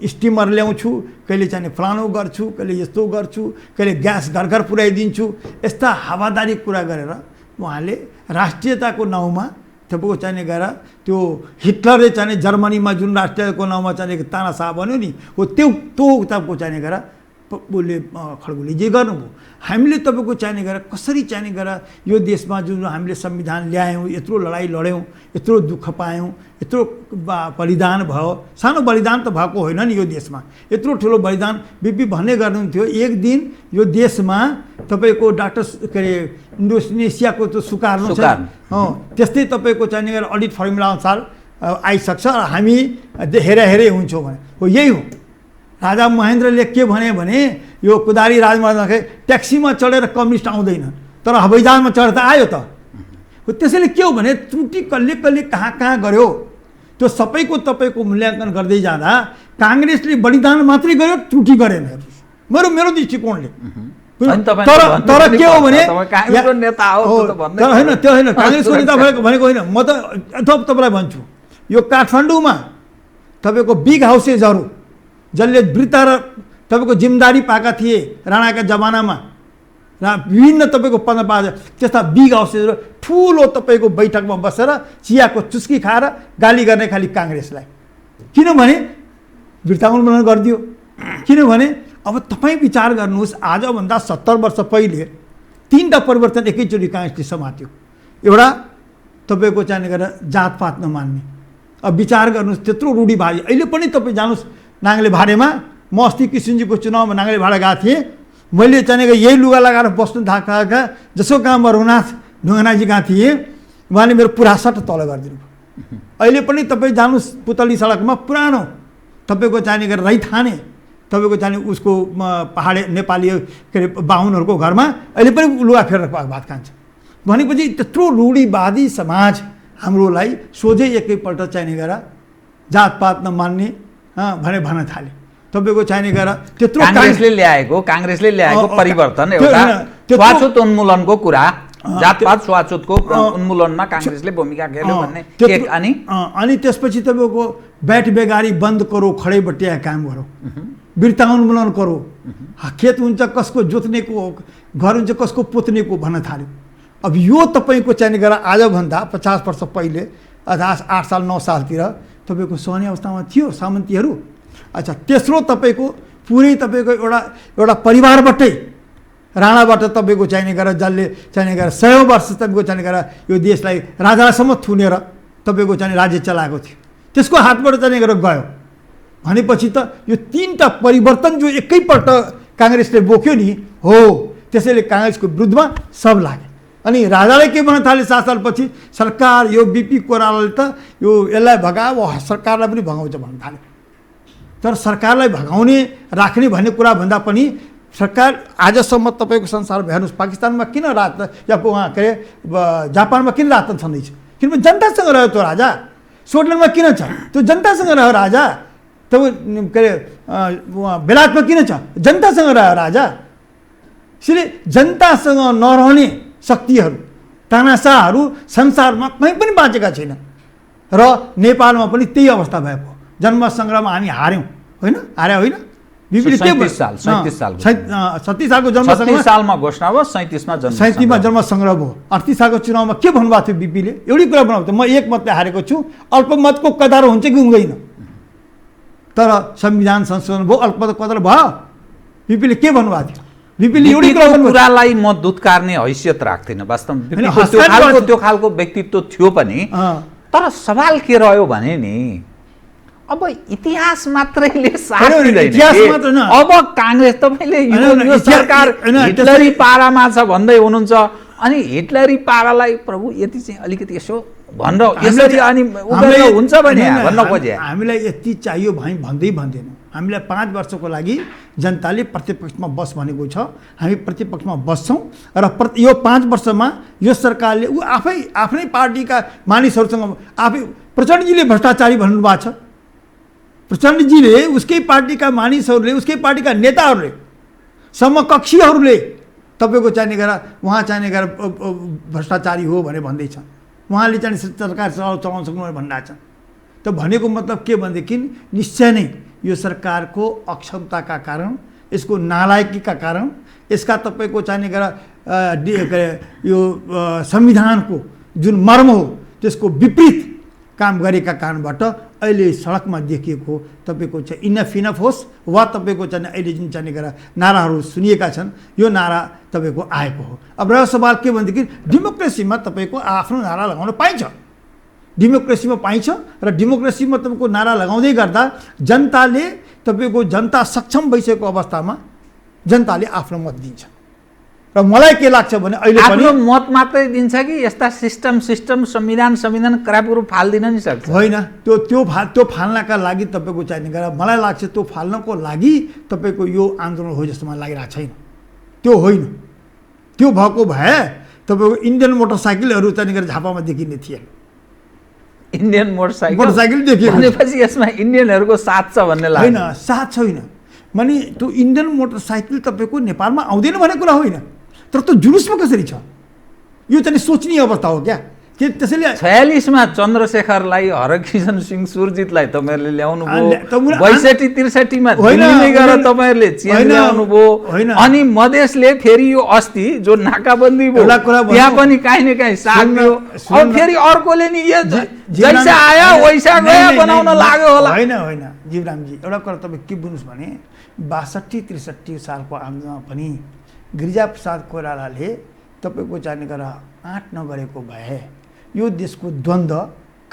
[SPEAKER 8] स्टिमर ल्याउँछु, कहिले चाहिँ फलानु गर्छु, कहिले यस्तो गर्छु, कहिले ग्यास घर घर पुर्याइदिन्छु, यस्ता हावादारी कुरा गरेर उहाँले राष्ट्रियताको नाउँमा तपाईँको चाहिने गएर त्यो हिटलरले चाहिँ जर्मनीमा जुन राष्ट्रियताको नाउँमा चाहिँ तानाशाह बन्यो नि, हो त्यो तपाईँको चाहिने गएर उसले खड्गोलीजी गर्नुभयो। हामीले तपाईँको चाहिने गरेर कसरी चाहिने गरेर यो देशमा जुन हामीले संविधान ल्यायौँ, यत्रो लडाइँ लड्यौँ, यत्रो दुःख पायौँ, यत्रो बलिदान भयो। सानो बलिदान त भएको होइन नि यो देशमा, यत्रो ठुलो बलिदान बीपी भन्ने गर्नुहुन्थ्यो। एक दिन यो देशमा तपाईँको डाक्टर के अरे इन्डोनेसियाको त्यो सुकार्नु छ, त्यस्तै तपाईँको चाहिने गरेर अडिट फर्मुला अनुसार आइसक्छ र हामी हेरै हुन्छौँ भने हो। यही हो, राजा महेन्द्रले के भने यो कुदारी राजमार्ग ट्याक्सीमा चढेर कम्युनिस्ट आउँदैन, तर हवाईजहाजमा चढेर त आयो त। त्यसैले के हो भने त्रुटि कसले कहाँ गर्यो त्यो सबैको तपाईँको मूल्याङ्कन गर्दै जाँदा काङ्ग्रेसले बलिदान मात्रै गर्यो, त्रुटि गरेन मेरो दृष्टिकोणले। तर के हो भने होइन, त्यो होइन, काङ्ग्रेसको नेता भनेको होइन। म त तपाईँलाई भन्छु, यो काठमाडौँमा तपाईँको बिग हाउसेसहरू जसले वृत्त र तपाईँको जिम्मेदारी पाएका थिए राणाका जमानामा, र विभिन्न तपाईँको पदमा त्यस्ता बिग हाउसेसहरू ठुलो तपाईँको बैठकमा बसेर चियाको चुस्की खाएर गाली गर्ने खालि काङ्ग्रेसलाई। किनभने वृत्तावलम्बन गरिदियो। किनभने अब तपाईँ विचार गर्नुहोस्, आजभन्दा 70 वर्ष पहिले 3टा परिवर्तन एकैचोटि काङ्ग्रेसले समात्यो। एउटा तपाईँको चाहिने गरेर जातपात नमान्ने, अब विचार गर्नुहोस् त्यत्रो रूढिवादी। अहिले पनि तपाईँ जानुहोस् नाङ्ले भाँडेमा, म अस्ति किशुनजीको चुनावमा नाङ्ले भाँडा गएको थिएँ, मैले चाहिँ यही लुगा लगाएर बस्नु थालेका जसो काममा रघुनाथ ढुङ्गानाजी गएको थिएँ, उहाँले मेरो पुरा सट तल गरिदिनु भयो। अहिले पनि तपाईँ जानुहोस् पुतली सडकमा पुरानो तपाईँको चाहिने गरेर रैथाने तपाईँको चाहिने उसको पहाडे नेपाली के अरे बाहुनहरूको घरमा अहिले पनि लुगा फेरेर भात खान्छ भनेपछि त्यत्रो रूढिवादी समाज हाम्रोलाई सोझै एकैपल्ट चाहिने गरेर जातपात नमान्ने भने भन्न थाले। तपाईँको चाहिने गरेर त्यत्रो
[SPEAKER 7] काङ्ग्रेसले ल्याएको परिवर्तन एउटा छुवाछुत उन्मूलनको कुरा, जातपात छुवाछुतको उन्मूलनमा काङ्ग्रेसले भूमिका खेल्यो भन्ने एक।
[SPEAKER 8] अनि त्यसपछि तपाईँको बैठ बेगारी बन्द करो, खडे बटिया काम करो, बिर्ता उन्मूलन करो, खेत हुन्छ कसको जोत्नेको, घर हुन्छ कसको पोत्नेको भन्न थाल्यो। अब यो तपाईँको चाहिने गरेर आजभन्दा 50 वर्ष पहिले 8 साल 9 सालतिर तपाईँको सहने अवस्थामा थियो सामन्तीहरू। अच्छा, तेस्रो तपाईँको पुरै तपाईँको एउटा परिवारबाटै राणाबाट तपाईँको चाहिने गरेर जसले चाहिने गरेर 100 वर्ष तपाईँको चाहिने गरेर यो देशलाई राजासम्म थुनेर तपाईँको चाहिने राज्य चलाएको थियो, त्यसको हातबाट चाहिने गरेर गयो भनेपछि त यो 3टा परिवर्तन जो एकैपल्ट काङ्ग्रेसले बोक्यो नि हो, त्यसैले काङ्ग्रेसको विरुद्धमा सब लाग्यो। अनि राजाले के भन्न थाले 7 सालपछि, सरकार यो बीपी कोइरालाले त यो यसलाई भगायो, सरकारलाई पनि भगाउँछ भन्न थाल्यो। तर सरकारलाई भगाउने राख्ने भन्ने कुरा भन्दा पनि सरकार आजसम्म तपाईँको संसारमा हेर्नुहोस्, पाकिस्तानमा किन राजतन्त्र या वहाँ के अरे जापानमा किन राजतन्त्र छँदैछ? किनभने जनतासँग रह्यो त्यो राजा। स्विट्जरल्यान्डमा किन छ? त्यो जनतासँग रह्यो राजा। तपाईँ के अरे बेलायतमा किन छ? जनतासँग रह्यो राजा। यसैले जनतासँग नरहने शक्तिहरू, तानाशाहहरू संसारमा कहीँ पनि बाँचेका छैन र नेपालमा पनि त्यही अवस्था भएको। जन्म सङ्ग्राममा हामी हार्यौँ, होइन? हार्या होइन?
[SPEAKER 7] 37
[SPEAKER 8] सालको जन्म
[SPEAKER 7] 37 सालमा घोषणा भयो, 37 मा जन्म
[SPEAKER 8] 37 मा जन्म सङ्ग्रह भयो। 38 सालको चुनावमा के भन्नुभएको थियो बिपीले? एउटै कुरा बनाएको थियो, म एक मतले हारेको छु, अल्पमतको कदर हुन्छ कि हुँदैन? तर संविधान संशोधन भयो, अल्पमतको कदर भयो। बिपीले के भन्नुभएको थियो? बिपीले एउटै
[SPEAKER 7] कुरालाई म दुत्कारने हैसियत राख्दिनँ। वास्तवमा त्यो खालको व्यक्तित्व थियो पनि, तर सवाल के रह्यो भने नि अब इतिहास मात्रैले साथ दिँदैन।
[SPEAKER 8] इतिहास मात्र न,
[SPEAKER 7] अब काङ्ग्रेस तपाईले यो सरकार हिटलरी पारामा छ भन्दै हुनुहुन्छ, अनि हिटलरी पारालाई प्रभु यति चाहिँ अलिकति यसो भनेर यसरी अनि उनीहरू हुन्छ भने भन्न खोजे।
[SPEAKER 8] हामीलाई यति चाहियो भाइ भन्दै भन्दैन। हामीलाई 5 वर्षको लागि जनताले प्रतिपक्षमा बस भनेको छ, हामी प्रतिपक्षमा बस्छौँ र यो 5 वर्षमा यो सरकारले आफ्नै पार्टीका मानिसहरूसँग आफै प्रचण्डजीले भ्रष्टाचारी भन्नुभएको छ। प्रचण्डजीले उसकै पार्टीका मानिसहरूले, उसकै पार्टीका नेताहरूले, समकक्षीहरूले तपाईँको चाहिने गरेर उहाँ चाहिने गरेर भ्रष्टाचारी हो भने भन्दैछ। उहाँले चाहिँ सरकार चलाउन सक्नु भनिरहेछ। त भनेको मतलब के भनेदेखि निश्चय नै यो सरकारको अक्षमताका कारण, यसको नालायकीका कारण, यसका तपाईँको चाहिने गरेर यो संविधानको जुन मर्म हो त्यसको विपरीत काम गरेका कारणबाट अहिले सडकमा देखिएको तपाईँको चाहिँ इनफ होस् वा तपाईँको चाहिँ अहिले जुन चाहिँ गरेर नाराहरू सुनिएका छन्, यो नारा तपाईँको आएको हो। अब रह्यो सवाल के भनेदेखि डेमोक्रेसीमा तपाईँको आफ्नो नारा लगाउन पाइन्छ, डेमोक्रेसीमा पाइन्छ र डेमोक्रेसीमा तपाईँको नारा लगाउँदै गर्दा जनताले तपाईँको जनता सक्षम भइसकेको अवस्थामा जनताले आफ्नो मत दिन्छ। र मलाई के लाग्छ भने अहिले पनि
[SPEAKER 7] आफ्नो मत मात्रै दिन्छ कि यस्ता सिस्टम संविधान क्रापहरू फाल्दिन नि सक्छ?
[SPEAKER 8] होइन, त्यो फाल्नका लागि तपाईँको चाहिने गरेर मलाई लाग्छ त्यो फाल्नको लागि तपाईँको यो आन्दोलन हो जस्तो मलाई लागिरहेको छैन। त्यो होइन। त्यो भएको भए तपाईँको इन्डियन मोटरसाइकलहरू चाहिने गरेर झापामा देखिने थिए।
[SPEAKER 7] इन्डियन मोटरसाइकल देखियो भनेपछि यसमा इन्डियनहरूको साथ छ भन्ने लाग्छ?
[SPEAKER 8] होइन, साथ छैन। माने त्यो इन्डियन मोटरसाइकल तपाईँको नेपालमा आउँदैन भन्ने कुरा होइन, तर त्यो जुलुसमा कसरी छ यो चाहिँ सोच्ने अवस्था हो क्या। के त्यसैले
[SPEAKER 7] 46 मा चन्द्रशेखरलाई, हरकिशन सिंह सुरजितलाई तपाईँहरूले ल्याउनु भयो, 62-63 मा दिल्लीमै गएर तपाईँहरूले चेन्ज ल्याउनु भयो, अनि मधेसले फेरि यो अस्ति जो नाकाबन्दी भयो त्यहाँ पनि काहीँ न काहीँ साथ दियो। अब फेरि अर्कोले नि यो जैसा आयो वैसा गयो बनाउन लाग्यो होला।
[SPEAKER 8] होइन जीवरामजी, एउटा कुरा तपाईँ के बुझ्नुहोस् भने 62-63 सालको आन्दोलनमा पनि गिरिजाप्रसाद कोइरालाले तपाईँको चाहिने गरेर आँट नगरेको भए यो देशको द्वन्द्व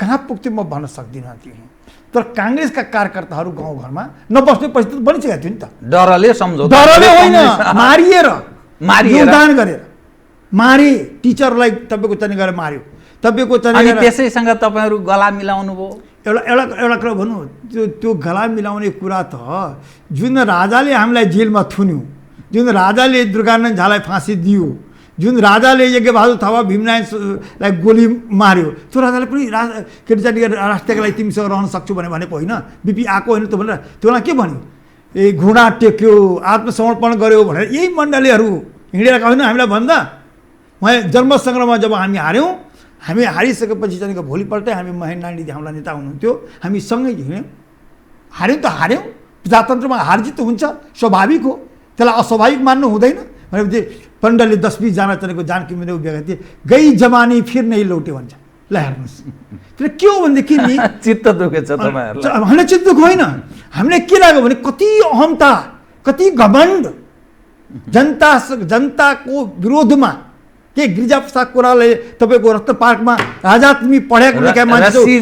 [SPEAKER 8] कहाँ पुग्थ्यो म भन्न सक्दिनँ थिएँ। तर काङ्ग्रेसका कार्यकर्ताहरू गाउँघरमा नबस्ने परिस्थिति बनिसकेका थियो नि त।
[SPEAKER 7] डरले सम्झौता,
[SPEAKER 8] डरले होइन, मारिएर योगदान गरेर मारे, टिचरलाई तपाईँको चाहिने गरेर मार्यो, तपाईँको चाहिने
[SPEAKER 7] त्यसैसँग तपाईँहरू गला मिलाउनु भयो।
[SPEAKER 8] एउटा कुरा भन्नु, त्यो गला मिलाउने कुरा त जुन राजाले हामीलाई जेलमा थुन्यो, जुन राजाले दुर्गानन्द झालाई फाँसी दियो, जुन राजाले यज्ञबहादुर थापा भीमनारायणलाई गोली मार्यो, त्यो राजाले पनि के अरे राष्ट्रका लागि तिमीसँग रहन सक्छु भनेको होइन। बिपी आएको होइन त भनेर त्योलाई के भन्यो? ए घुँडा टेक्यो, आत्मसमर्पण गर्यो भनेर यही मण्डलीहरू हिँडेर होइन हामीलाई भन्दा। उहाँ जन्म सङ्ग्राममा जब हामी हार्यौँ, हामी हारिसकेपछि चाहिँ भोलिपल्टै हामी महेन्द्र नारायण हाम्रा नेता हुनुहुन्थ्यो, हामी सँगै हिँड्यौँ। हार्यौँ त हार्यौँ, प्रजातन्त्रमा हारजित हुन्छ, स्वाभाविक हो, त्यसलाई अस्वाभाविक मान्नु हुँदैन। भनेपछि पण्डलले 10-20 जना चलेको जानकी मेरो उभिएका थिए, गई जमानी फिर नै लौटे भन्छ। ल हेर्नुहोस्, तर के हो भनेदेखि नि
[SPEAKER 7] चित्त दुखेछ तपाईँहरूलाई?
[SPEAKER 8] हामीलाई चित्त दुख होइन, हामीलाई के लाग्यो भने कति अहमता, कति घमण्ड, जनताको विरोधमा। के गिरिजाप्रसाद कोइरालाले तपाईँको रत्न पार्कमा राजा तिमी पढेको लेखा मान्छे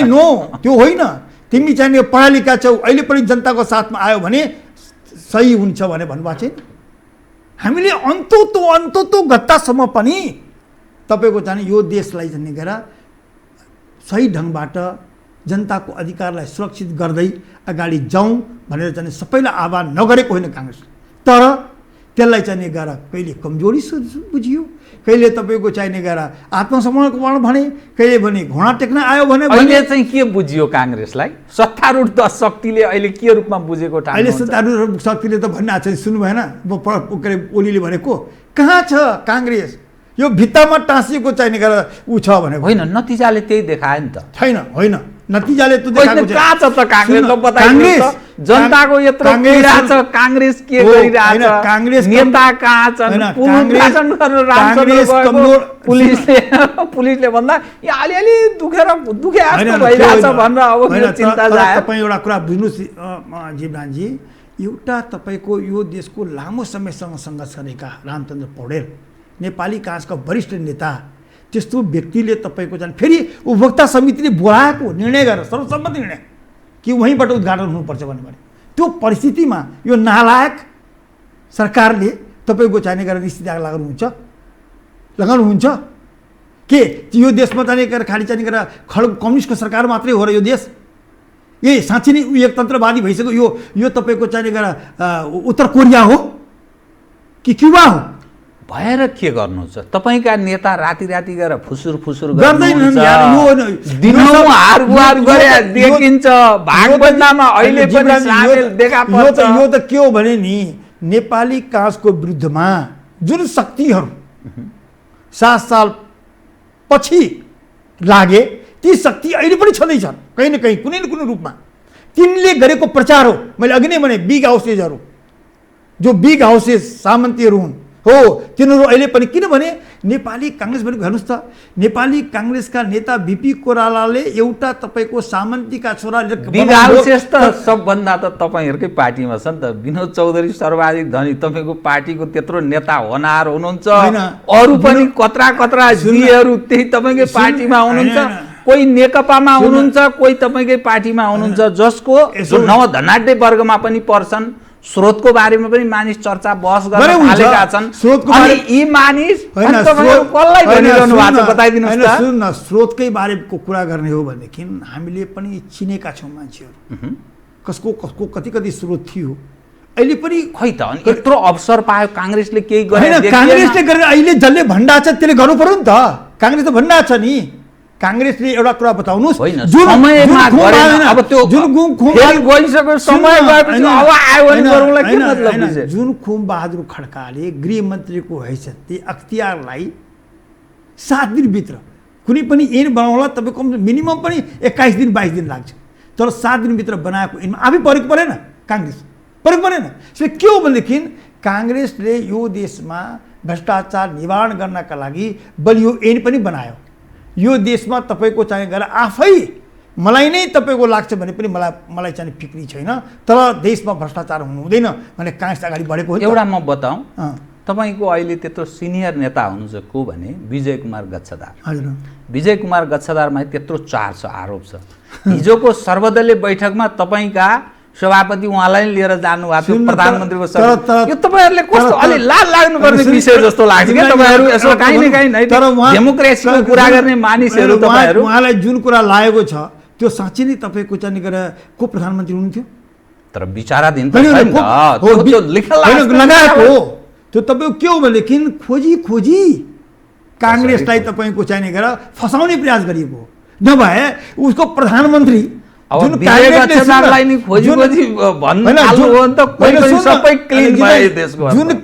[SPEAKER 8] नो, त्यो होइन। तिमी चाहिँ पढा लेखा छौ, अहिले पनि जनताको साथमा आयो भने सही हुन्छ भने भन्नुभएको छैन। हामीले अन्ततो गत्तासम्म पनि तपाईँको चाहिँ यो देशलाई चाहिँ गएर सही ढङ्गबाट जनताको अधिकारलाई सुरक्षित गर्दै अगाडि जाउँ भनेर चाहिँ सबैलाई आह्वान नगरेको होइन काङ्ग्रेस, तर त्यसलाई चाहिँ गएर कहिले कमजोरी बुझियो, कहिले तपाईँको चाहिने गएर आत्मसमर्पण भने, कहिले भने घोडा टेक्न आयो भने।
[SPEAKER 7] अहिले चाहिँ के बुझियो काङ्ग्रेसलाई? सत्तारूढ शक्तिले अहिले के रूपमा बुझेको?
[SPEAKER 8] अहिले सत्तारूढ शक्तिले त भन्न आएको छ, सुन्नु भएन ओलीले भनेको? कहाँ छ काङ्ग्रेस? यो भित्तामा टाँसिएको चाहिने गरेर ऊ छ भने
[SPEAKER 7] होइन, नतिजाले त्यही देखायो नि त।
[SPEAKER 8] छैन, होइन नतिजाले त देखाएको छैन।
[SPEAKER 7] कहाँ छ त काङ्ग्रेस? काङ्ग्रेस जनताको यत्रो पीडा छ, काङ्ग्रेस के गरिरहेछ?
[SPEAKER 8] काङ्ग्रेस
[SPEAKER 7] नेता कहाँ छन्? उद्घाटन गरेर पुलिसले भन्दा यहाँ अलिअलि दुखे जस्तो भइरहेछ भनेर अब चिन्ता जायो।
[SPEAKER 8] तपाईँ एउटा कुरा बुझ्नुहोस् जीवनाथजी, एउटा तपाईँको यो देशको लामो समयसँग सङ्घर्ष गरेका रामचन्द्र पौडेल नेपाली काङ्ग्रेसका वरिष्ठ नेता, त्यस्तो व्यक्तिले तपाईँको चाहिँ फेरि उपभोक्ता समितिले बोलाएको निर्णय गरेर सर्वसम्मत निर्णय कि वहीँबाट उद्घाटन हुनुपर्छ भने त्यो परिस्थितिमा यो नालायक सरकारले तपाईँको चाहिने गरेर निषेधाज्ञा लगाउनुहुन्छ के? यो देशमा चाहिने गरेर खालि चाहिने गरेर कम्युनिस्टको सरकार मात्रै हो र यो देश? ए साँच्चै नै एकतन्त्रवादी भइसक्यो यो तपाईँको चाहिने गरेर उत्तर कोरिया हो कि क्युबा हो?
[SPEAKER 7] भएर के गर्नु छ? तपाईँका नेता राति गएर फुसुर
[SPEAKER 8] गर्दैनन् यार।
[SPEAKER 7] दिनौँ हारगुहार गरे देखिन्छ, भागबन्दामा अहिले पनि सामेल देखा पर्छ।
[SPEAKER 8] यो त के हो भने नि, नेपाली काङ्ग्रेसको विरुद्धमा जुन शक्तिहरू 7 साल पछि लागे, ती शक्ति अहिले पनि छँदैछन् कहीँ न कहीँ, कुनै न कुनै रूपमा। तिनले गरेको प्रचार हो, मैले अघि नै भने बिग हाउसेसहरू, जो बिग हाउसेस सामन्तीहरू हुन् हो, तिनीहरू अहिले पनि, किनभने नेपाली काङ्ग्रेस भनेको हेर्नुहोस् त, नेपाली काङ्ग्रेसका नेता बिपी कोइरालाले एउटा तपाईँको सामन्तीका छोरा
[SPEAKER 7] बिग हाउसेस त सबभन्दा त तपाईँहरूकै पार्टीमा छ नि त। विनोद चौधरी सर्वाधिक धनी तपाईँको पार्टीको त्यत्रो नेता होनार हुनुहुन्छ, अरू पनि कत्रा जीहरू त्यही तपाईँकै पार्टीमा हुनुहुन्छ, कोही नेकपामा हुनुहुन्छ, कोही तपाईँकै पार्टीमा हुनुहुन्छ, जसको नवधनाढ्य वर्गमा पनि पर्छन्। स्रोतको बारेमा पनि मानिस चर्चा बहस गर्न थालेका छन्। अनि यी मानिस कसलाई भनिरहनु भएको छ बताइदिनुहोस् त?
[SPEAKER 8] सुन न, स्रोतकै बारेको कुरा गर्ने हो भनेदेखि हामीले पनि चिनेका छौँ मान्छेहरू, कसको कति स्रोत थियो। अहिले पनि
[SPEAKER 7] खै त अनि यत्रो अवसर पायो काङ्ग्रेसले केही गरेन।
[SPEAKER 8] काङ्ग्रेसले गरेर अहिले जसले भण्डा छ त्यसले गर्नु पर्यो नि त। काङ्ग्रेस त भण्डा छ नि। काङ्ग्रेसले एउटा कुरा बताउनुहोस्, जुन खुमबहादुर खड्काले गृहमन्त्रीको हैसियतले अख्तियारलाई 7 दिनभित्र कुनै पनि ऐन बनाउनलाई तपाईँको मिनिमम पनि 21 दिन 22 दिन लाग्छ, तर 7 दिनभित्र बनाएको ऐनमा आफै परेको परेन, काङ्ग्रेस परेको परेन। यसले के हो भनेदेखि काङ्ग्रेसले यो देशमा भ्रष्टाचार निवारण गर्नका लागि बलियो ऐन पनि बनायो। यो देशमा तपाईँको चाहिँ गएर आफै मलाई नै तपाईँको लाग्छ भने पनि मलाई चाहिँ फिक्री छैन, तर देशमा भ्रष्टाचार हुनु हुँदैन भने काङ्ग्रेस अगाडि बढेको हो।
[SPEAKER 7] एउटा म बताउँ, तपाईँको अहिले त्यत्रो सिनियर नेता हुनुहुन्छ को भने विजय कुमार गच्छदार।
[SPEAKER 8] हजुर,
[SPEAKER 7] विजय कुमार गच्छदारमा त्यत्रो चार्ज छ, आरोप छ। हिजोको सर्वदलीय बैठकमा तपाईँका सभापति उहाँलाई लिएर जानुभएको थियो प्रधानमन्त्रीको सभा। यो तपाईँहरूले कस्तो अलि लाज लाग्नुपर्ने विषय जस्तो लाग्छ क्या तपाईँहरू? यसो काहीँ न काहीँ डेमोक्रेसीको कुरा गर्ने मानिसहरू तपाईँहरू।
[SPEAKER 8] उहाँलाई जुन कुरा लागेको छ त्यो साँच्चै नै तपाईँको चाहिँ गरेर को प्रधानमन्त्री हुनुहुन्थ्यो?
[SPEAKER 7] तर विचाराधीन
[SPEAKER 8] लगाएको हो त्यो। तपाईँको के हो भनेदेखि खोजी काङ्ग्रेसलाई तपाईँको चाहिने गरेर फसाउने प्रयास गरिएको हो। नभए उसको प्रधानमन्त्री जुन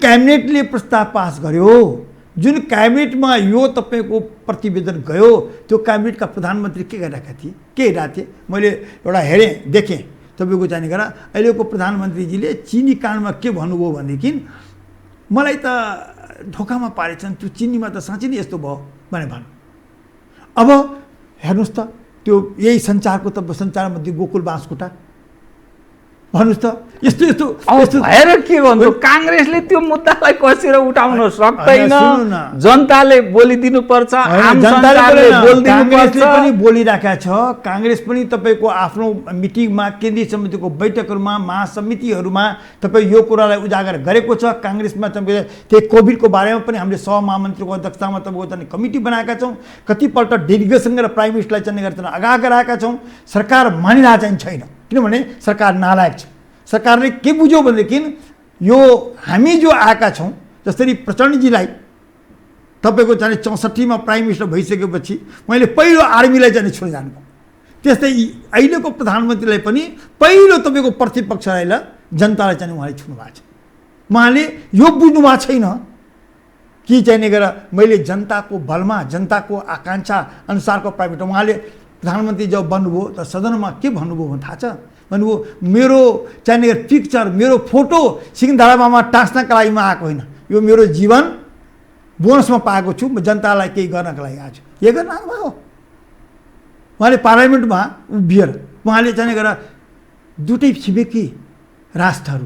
[SPEAKER 8] क्याबिनेटले प्रस्ताव पास गर्यो, जुन क्याबिनेटमा यो तपाईँको प्रतिवेदन गयो, त्यो क्याबिनेटका प्रधानमन्त्री के गरिरहेका थिए? मैले एउटा हेरेँ, देखेँ तपाईँको जाने गरेर अहिलेको प्रधानमन्त्रीजीले चिनी काण्डमा के भन्नुभयो भनेदेखि मलाई त ढोकामा पारेछन्, त्यो चिनीमा त साँच्चै नै यस्तो भयो भने भन्नु। अब हेर्नुहोस् त, त्यो यही सञ्चारको त सञ्चारमध्ये गोकुल बाँसकोटा भन्नुहोस् त यस्तो यस्तो
[SPEAKER 7] अब भएर के गर्नु काङ्ग्रेसले त्यो मुद्दालाई कसेर उठाउन सक्दैन
[SPEAKER 8] सुन्नु न।
[SPEAKER 7] जनताले बोलिदिनु पर्छ आम जनताले बोलिदिनु
[SPEAKER 8] काङ्ग्रेसले
[SPEAKER 7] पर्छ
[SPEAKER 8] पनि बोलिराखेको छ काङ्ग्रेस पनि तपाईँको आफ्नो मिटिङमा केन्द्रीय समितिको बैठकहरूमा महासमितिहरूमा तपाईँ यो कुरालाई उजागर गरेको छ काङ्ग्रेसमा तपाईँ त्यही कोभिडको बारेमा पनि हामीले सहमहामन्त्रीको अध्यक्षतामा तपाईँको चाहिँ कमिटी बनाएका छौँ कतिपल्ट डेलिगेसन गरेर प्राइम मिनिस्टरलाई चाहिँ गरेर अगाह गराएका छौँ सरकार मानिरहेको चाहिँ छैन किनभने सरकार नालायक छ सरकारले के बुझ्यो भनेदेखि यो हामी जो आएका छौँ जसरी प्रचण्डजीलाई तपाईँको चाहिँ 64मा प्राइम मिनिस्टर भइसकेपछि मैले पहिलो आर्मीलाई चाहिँ छोडेर जानुभयो त्यस्तै अहिलेको प्रधानमन्त्रीलाई पनि पहिलो तपाईँको प्रतिपक्षलाई जनतालाई चाहिँ उहाँले छुनु भएको छ उहाँले यो बुझ्नु भएको छैन कि चाहिँ गरेर मैले जनताको बलमा जनताको आकाङ्क्षा अनुसारको प्राइम मिनिस्टर उहाँले प्रधानमन्त्री जब बन्नुभयो त सदनमा के भन्नुभयो भने थाहा छ भन्नुभयो मेरो चाहिँ पिक्चर मेरो फोटो सिंहदरबारमा टाँस्नका लागि म आएको होइन यो मेरो जीवन बोनसमा पाएको छु म जनतालाई केही गर्नको लागि आएको छु के गर्न आउनुभयो उहाँले पार्लियामेन्टमा उभिएर उहाँले चाहिँ गरेर दुवै छिमेकी राष्ट्रहरू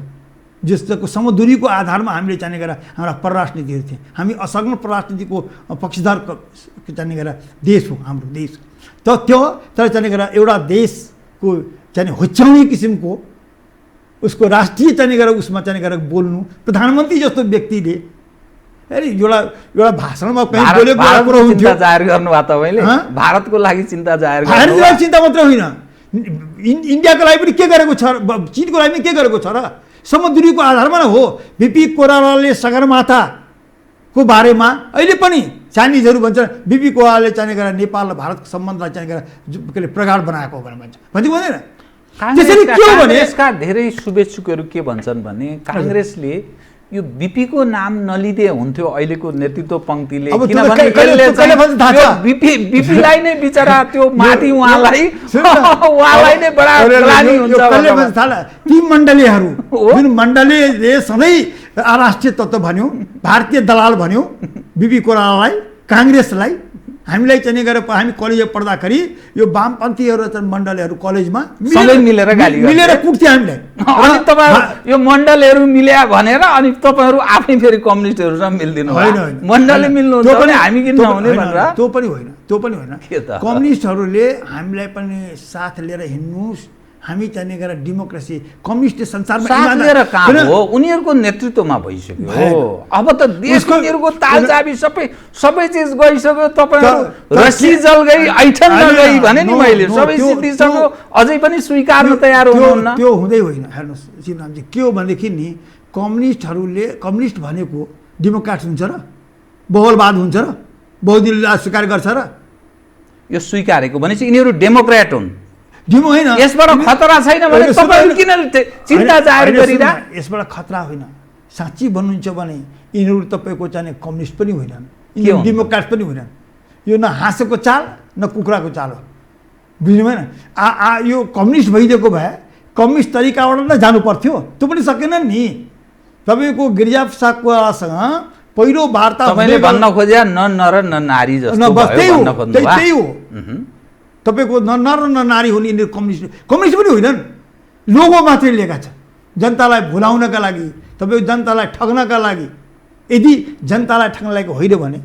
[SPEAKER 8] जस्तोको समदूरीको आधारमा हामीले चाहिँ गरेर हाम्रा परराष्ट्र नीतिहरू थिए हामी असग्न परराष्ट्र नीतिको पक्षधर चाहिँ गरेर देश हो हाम्रो देश त त्यो तर चाहिँ गरेर एउटा देशको चाहिँ होच्याउने किसिमको उसको राष्ट्रिय चाहिँ गरेर उसमा चाहिँ गरेर बोल्नु प्रधानमन्त्री जस्तो व्यक्तिले अरे एउटा भाषणमा कहीँ बोलेको कुरो हुन्थ्यो
[SPEAKER 7] चिन्ता जाहेर गर्नुभयो तपाईँले भारतको लागि चिन्ता जाहेर
[SPEAKER 8] भारतको लागि चिन्ता मात्र होइन इन्डियाको लागि पनि के गरेको छ चीनको लागि पनि के गरेको छ र समदूरीको आधारमा न हो बिपी कोइरालाले सगरमाथाको बारेमा अहिले पनि चाइनिजहरू भन्छन् बिपी कोइरालाले चाहिँ गरेर नेपाल र भारतको सम्बन्धलाई चाहिँ गरेर प्रगाढ बनाएको भनेर भन्छ भन्दैन त्यसरी के हो भने
[SPEAKER 7] यसका धेरै शुभेच्छुकहरू के भन्छन् भने काङ्ग्रेसले यो बिपीको नाम नलिदे हुन्थ्यो अहिलेको नेतृत्व पंक्तिले किनभने बिपीलाई नै बिचरा त्यो माथि उहाँलाई नै बडा ग्लानि हुन्छ
[SPEAKER 8] ती मण्डलीहरू जुन मण्डलीले सधैँ अराष्ट्रिय तत्त्व भन्यो भारतीय दलाल भन्यो बिपी कोइरालालाई काङ्ग्रेसलाई हामीलाई चाहिँ गरेर हामी कलेजमा पढ्दाखेरि यो वामपन्थीहरू चाहिँ मण्डलीहरू कलेजमा मिलेर कुट्थे हामीलाई
[SPEAKER 7] अनि तपाईँ यो मण्डलहरू मिल्या भनेर अनि तपाईँहरू आफै फेरि कम्युनिस्टहरूसँग मिल्दिनु
[SPEAKER 8] होइन
[SPEAKER 7] मण्डली मिल्नुहुन्छ भने हामी किन नहुने भनेर
[SPEAKER 8] त्यो पनि होइन कम्युनिस्टहरूले हामीलाई पनि साथ लिएर हिँड्नुहोस् हामी चाहिँ गरेर डेमोक्रेसी कम्युनिस्ट संसारमा
[SPEAKER 7] साथ लिएर काम हो उनीहरूको नेतृत्वमा भइसक्यो अब त देशको उनीहरूको तालचाबी सबै चिज गइसक्यो तपाईहरु रसी जल गई ऐठन नगई भने नि मैले सबै सिद्धिसक्यो अझै पनि स्वीकार्न तयार हुनुहुन्न
[SPEAKER 8] त्यो हुँदै होइन हेर्नुस् सिनामजी के हो भनेदेखि नि कम्युनिस्ट भनेको डेमोक्रेट हुन्छ र बहुलवाद हुन्छ र बहुदलीय स्वीकार गर्छ र
[SPEAKER 7] यो स्वीकारेको भनेपछि यिनीहरू डेमोक्रेट हुन्
[SPEAKER 8] डिमो होइन
[SPEAKER 7] यसबाट खतरा छैन भने तपाईहरु किन चिन्ता जाहेर गरिरा
[SPEAKER 8] यसबाट खतरा होइन साच्चै भन्नुहुन्छ भने यिनीहरू तपाईको चाहिँ कम्युनिस्ट पनि होइनन् यिनीहरू डेमोक्रेट पनि होइनन् यो न हाँसको चाल न कुखुराको चाल हो बुझ्नु भएन यो कम्युनिस्ट भइदिएको भए कम्युनिस्ट तरिकाबाट नै जानु पर्थ्यो त्यो पनि सकेन नि तपाईको गिरिजाप्रसाद कोइरालासँग पहिलो वार्ता
[SPEAKER 7] तपाईले भन्न खोज्या न नर न नारी जस्तो भयो भन्न खोज्नु
[SPEAKER 8] त्यही हो तपाईको न नर न नारी हुने यिनीहरू कम्युनिस्ट पनि होइनन् लोगो मात्रै लिएका छ जनतालाई भुलाउनका लागि तपाईको जनतालाई ठग्नका लागि यदि जनतालाई ठग्न लागि होइन भने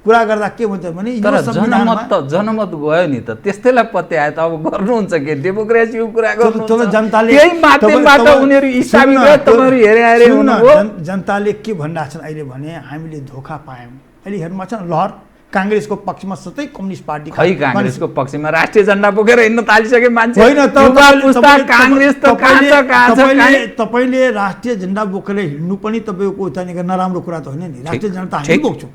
[SPEAKER 8] कुरा गर्दा के भन्छ भने
[SPEAKER 7] तर जनमत गयो नि त त्यस्तैलाई पत्याए त अब गर्नुहुन्छ के डेमोक्रेसीको कुरा गर्नुहुन्छ
[SPEAKER 8] जनताले
[SPEAKER 7] यही माध्यमबाट उनीहरू इसाबी गए तपाईहरु हेरे हुनुभयो
[SPEAKER 8] जनताले के भनिरहेछन् अहिले भने हामीले धोका पायौं अहिले हेर्नुमा छ लहर कांग्रेसको पक्षमा सतै कम्युनिस्ट पार्टी
[SPEAKER 7] खै कांग्रेसको पक्षमा राष्ट्रिय झण्डा बोकेर हिँड्न थालिसके मान्छे
[SPEAKER 8] होइन
[SPEAKER 7] कांग्रेस त
[SPEAKER 8] तपाईले राष्ट्रिय झण्डा बोकेर हिँड्नु पनि तपाईको चाहिँ नराम्रो कुरा त होइन नि राष्ट्रिय झण्डा त हामी बोक्छौं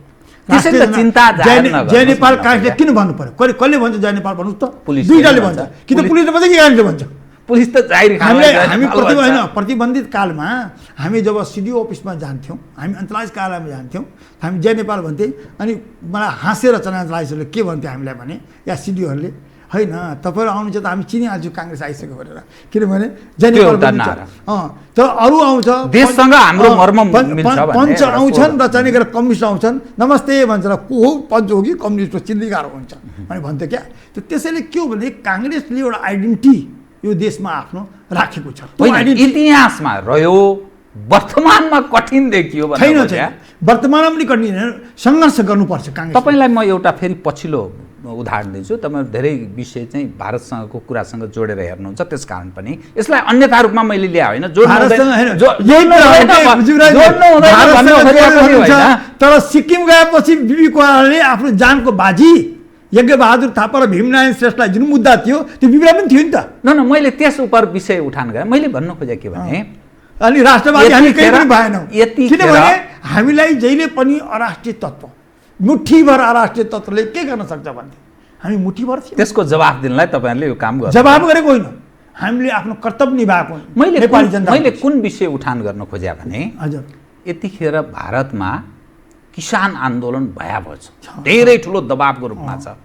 [SPEAKER 7] त्यसैले चिन्ता जाहेर नगर्नु
[SPEAKER 8] जय नेपाल कांग्रेसले किन भन्नु पर्यो कसले भन्छ जय नेपाल भन्नुस् त दुईटाले भन्छ कि त पुलिसले भन्छ कि कांग्रेसले भन्छ
[SPEAKER 7] पुलिस त जाहिर
[SPEAKER 8] हामी प्रतिबन्धित कालमा हामी जब सिडिओ अफिसमा जान्थ्यौं हामी अन्तर्राष्ट्रिय कार्यालयमा जान्थ्यौं हामी जय नेपाल भन्थे अनि मलाई हाँसेर अन्तर्राष्ट्रियले के भन्थे हामीलाई भने या सिडिओहरूले हैन तपाईहरु आउनुहुन्छ त हामी चिनिहाल्छौं कांग्रेस आइसक्यो भनेर किनभने जय नेपाल तर अरु आउँछ
[SPEAKER 7] देशसँग हाम्रो मर्म मिल्छ भने
[SPEAKER 8] पञ्च आउँछन् र चाहिँ गरेर कम्युनिस्ट आउँछन् नमस्ते भन्छ र को हो पञ्च हो कि कम्युनिस्ट हो चिन्दै गाह्रो हुन्छ अनि भन्थे क्या त्यसैले के हो भने कांग्रेसले एउटा आइडेन्टिटी यो देशमा आफ्नो राखेको छ। त्यो
[SPEAKER 7] होइन,
[SPEAKER 8] आइडेन्टिटी
[SPEAKER 7] इतिहासमा रह्यो, वर्तमानमा कठिन देखियो भन्ने
[SPEAKER 8] छैन
[SPEAKER 7] खोज्या।
[SPEAKER 8] वर्तमानमा पनि कठिन सङ्घर्ष गर्नुपर्छ काङ्ग्रेस।
[SPEAKER 7] तपाईँलाई म एउटा फेरि पछिल्लो उदाहरण दिन्छु। तपाईँ धेरै विषय चाहिँ भारतसँगको कुरासँग जोडेर हेर्नुहुन्छ, त्यस कारण पनि यसलाई अन्यथा रूपमा मैले ल्या होइन,
[SPEAKER 8] तर सिक्किम गएपछि बिपी कोइरालाले आफ्नो जानको बाजी यज्ञबहादुर थापा र भीमनारायण श्रेष्ठलाई जुन मुद्दा थियो त्यो बिग्रा पनि थियो नि त।
[SPEAKER 7] न मैले त्यस उप विषय उठान गरेँ। मैले भन्नु खोजेँ के भने
[SPEAKER 8] अनि राष्ट्रवादी हामी केही पनि भएनौँ,
[SPEAKER 7] यतिखेर
[SPEAKER 8] किनभने हामीलाई जहिले पनि अराष्ट्रिय तत्त्व मुठीभर अराष्ट्रिय तत्त्वले के गर्न सक्छ भन्थे हामी मुठीभर थियौँ।
[SPEAKER 7] त्यसको जवाफ दिनलाई तपाईँहरूले यो काम गर्नु
[SPEAKER 8] जवाब गरेको होइन, हामीले आफ्नो कर्तव्य निभाएको।
[SPEAKER 7] मैले कुन विषय उठान गर्न खोजेँ भने
[SPEAKER 8] हजुर
[SPEAKER 7] यतिखेर भारतमा किसान आन्दोलन भयावह छ, धेरै ठुलो दबावको रूपमा छ।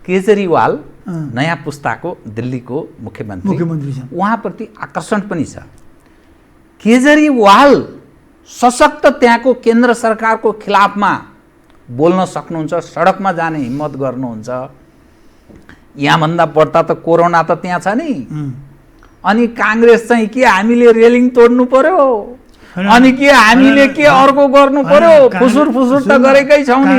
[SPEAKER 7] केजरीवाल नयाँ पुस्ताको दिल्लीको मुख्यमन्त्री
[SPEAKER 8] छन्,
[SPEAKER 7] उहाँप्रति आकर्षण पनि छ। केजरीवाल सशक्त त्यहाँको केन्द्र सरकारको खिलाफमा बोल्न सक्नुहुन्छ, सडकमा जाने हिम्मत गर्नुहुन्छ। यहाँभन्दा बढ्ता त कोरोना त त्यहाँ छ नि। अनि काङ्ग्रेस चाहिँ के हामीले रेलिङ तोड्नु पर्यो, अनि के हामीले के अर्को गर्नु पर्यो, फुसुर फुसुर त गरेकै छौँ नि,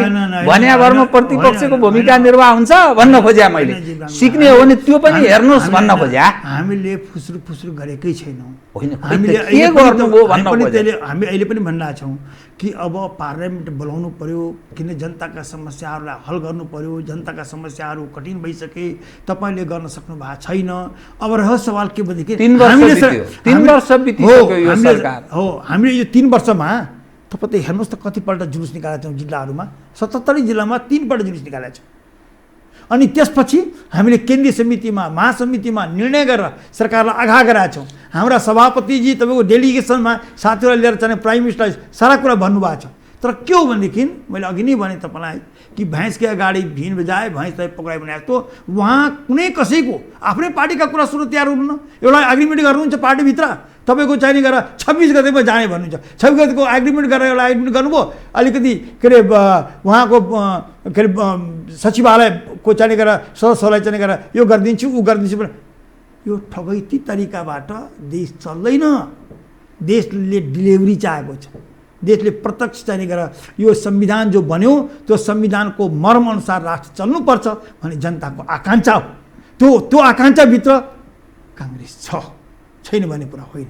[SPEAKER 7] भन्याभरमा प्रतिपक्षको भूमिका निर्वाह हुन्छ भन्न खोज्या। मैले सिक्ने हो भने त्यो पनि हेर्नुहोस् भन्न खोज्या।
[SPEAKER 8] हामीले फुसुर फुसुर गरेकै छैनौँ,
[SPEAKER 7] हामीले
[SPEAKER 8] के गर्नुभयो भन्न खोज्या। हामी अहिले पनि भनिरहेका छौँ कि अब पार्लियामेन्ट बोलाउनु पर्यो, किन जनताका समस्याहरूलाई हल गर्नु पर्यो, जनताका समस्याहरू कठिन भइसके, तपाईँले गर्न सक्नु भएको छैन। अब रह्यो सवाल के भनेदेखि
[SPEAKER 7] 3 वर्ष बितिसक्यो यो सरकार।
[SPEAKER 8] हो, हामीले यो 3 वर्षमा तपाईँ त हेर्नुहोस् त कतिपल्ट जुलुस निकालेका छौँ जिल्लाहरूमा, 77 जिल्लामा 3 पल्ट जुलुस निकालेका छौँ। अनि त्यसपछि हामीले केन्द्रीय समितिमा महासमितिमा निर्णय गरेर सरकारलाई आगाह गराएका छौँ। हाम्रा सभापतिजी तपाईँको डेलिगेसनमा साथीहरूलाई लिएर चाहिँ प्राइम मिनिस्टर सारा कुरा भन्नुभएको छ। तर के हो भनेदेखि मैले अघि नै भने तपाईँलाई कि भैँसकै अगाडि भिन बजाए भैँस तपाईँ पक्राइ बनाए जस्तो उहाँ कुनै कसैको आफ्नै पार्टीका कुरा सुरु तयार हुनुहुन्न। एउटा एग्रिमेन्ट गर्नुहुन्छ पार्टीभित्र, तपाईँको चाहिने गरेर 26 गतेमा जाने भन्नुहुन्छ, 26 गतेको एग्रिमेन्ट गरेर एउटा एग्रिमेन्ट गर्नुभयो, अलिकति के अरे उहाँको के अरे सचिवालयको चाहिने गरेर सदस्यलाई चाहिने गरेर यो गरिदिन्छु ऊ गरिदिन्छु भने यो ठगैती तरिकाबाट देश चल्दैन। देशले डिलिभरी चाहेको छ, देशले प्रत्यक्ष चाहिने गरेर यो संविधान जो बन्यो त्यो संविधानको मर्मअनुसार राष्ट्र चल्नुपर्छ भन्ने जनताको आकाङ्क्षा हो। त्यो आकाङ्क्षाभित्र काङ्ग्रेस छैन भन्ने कुरा होइन।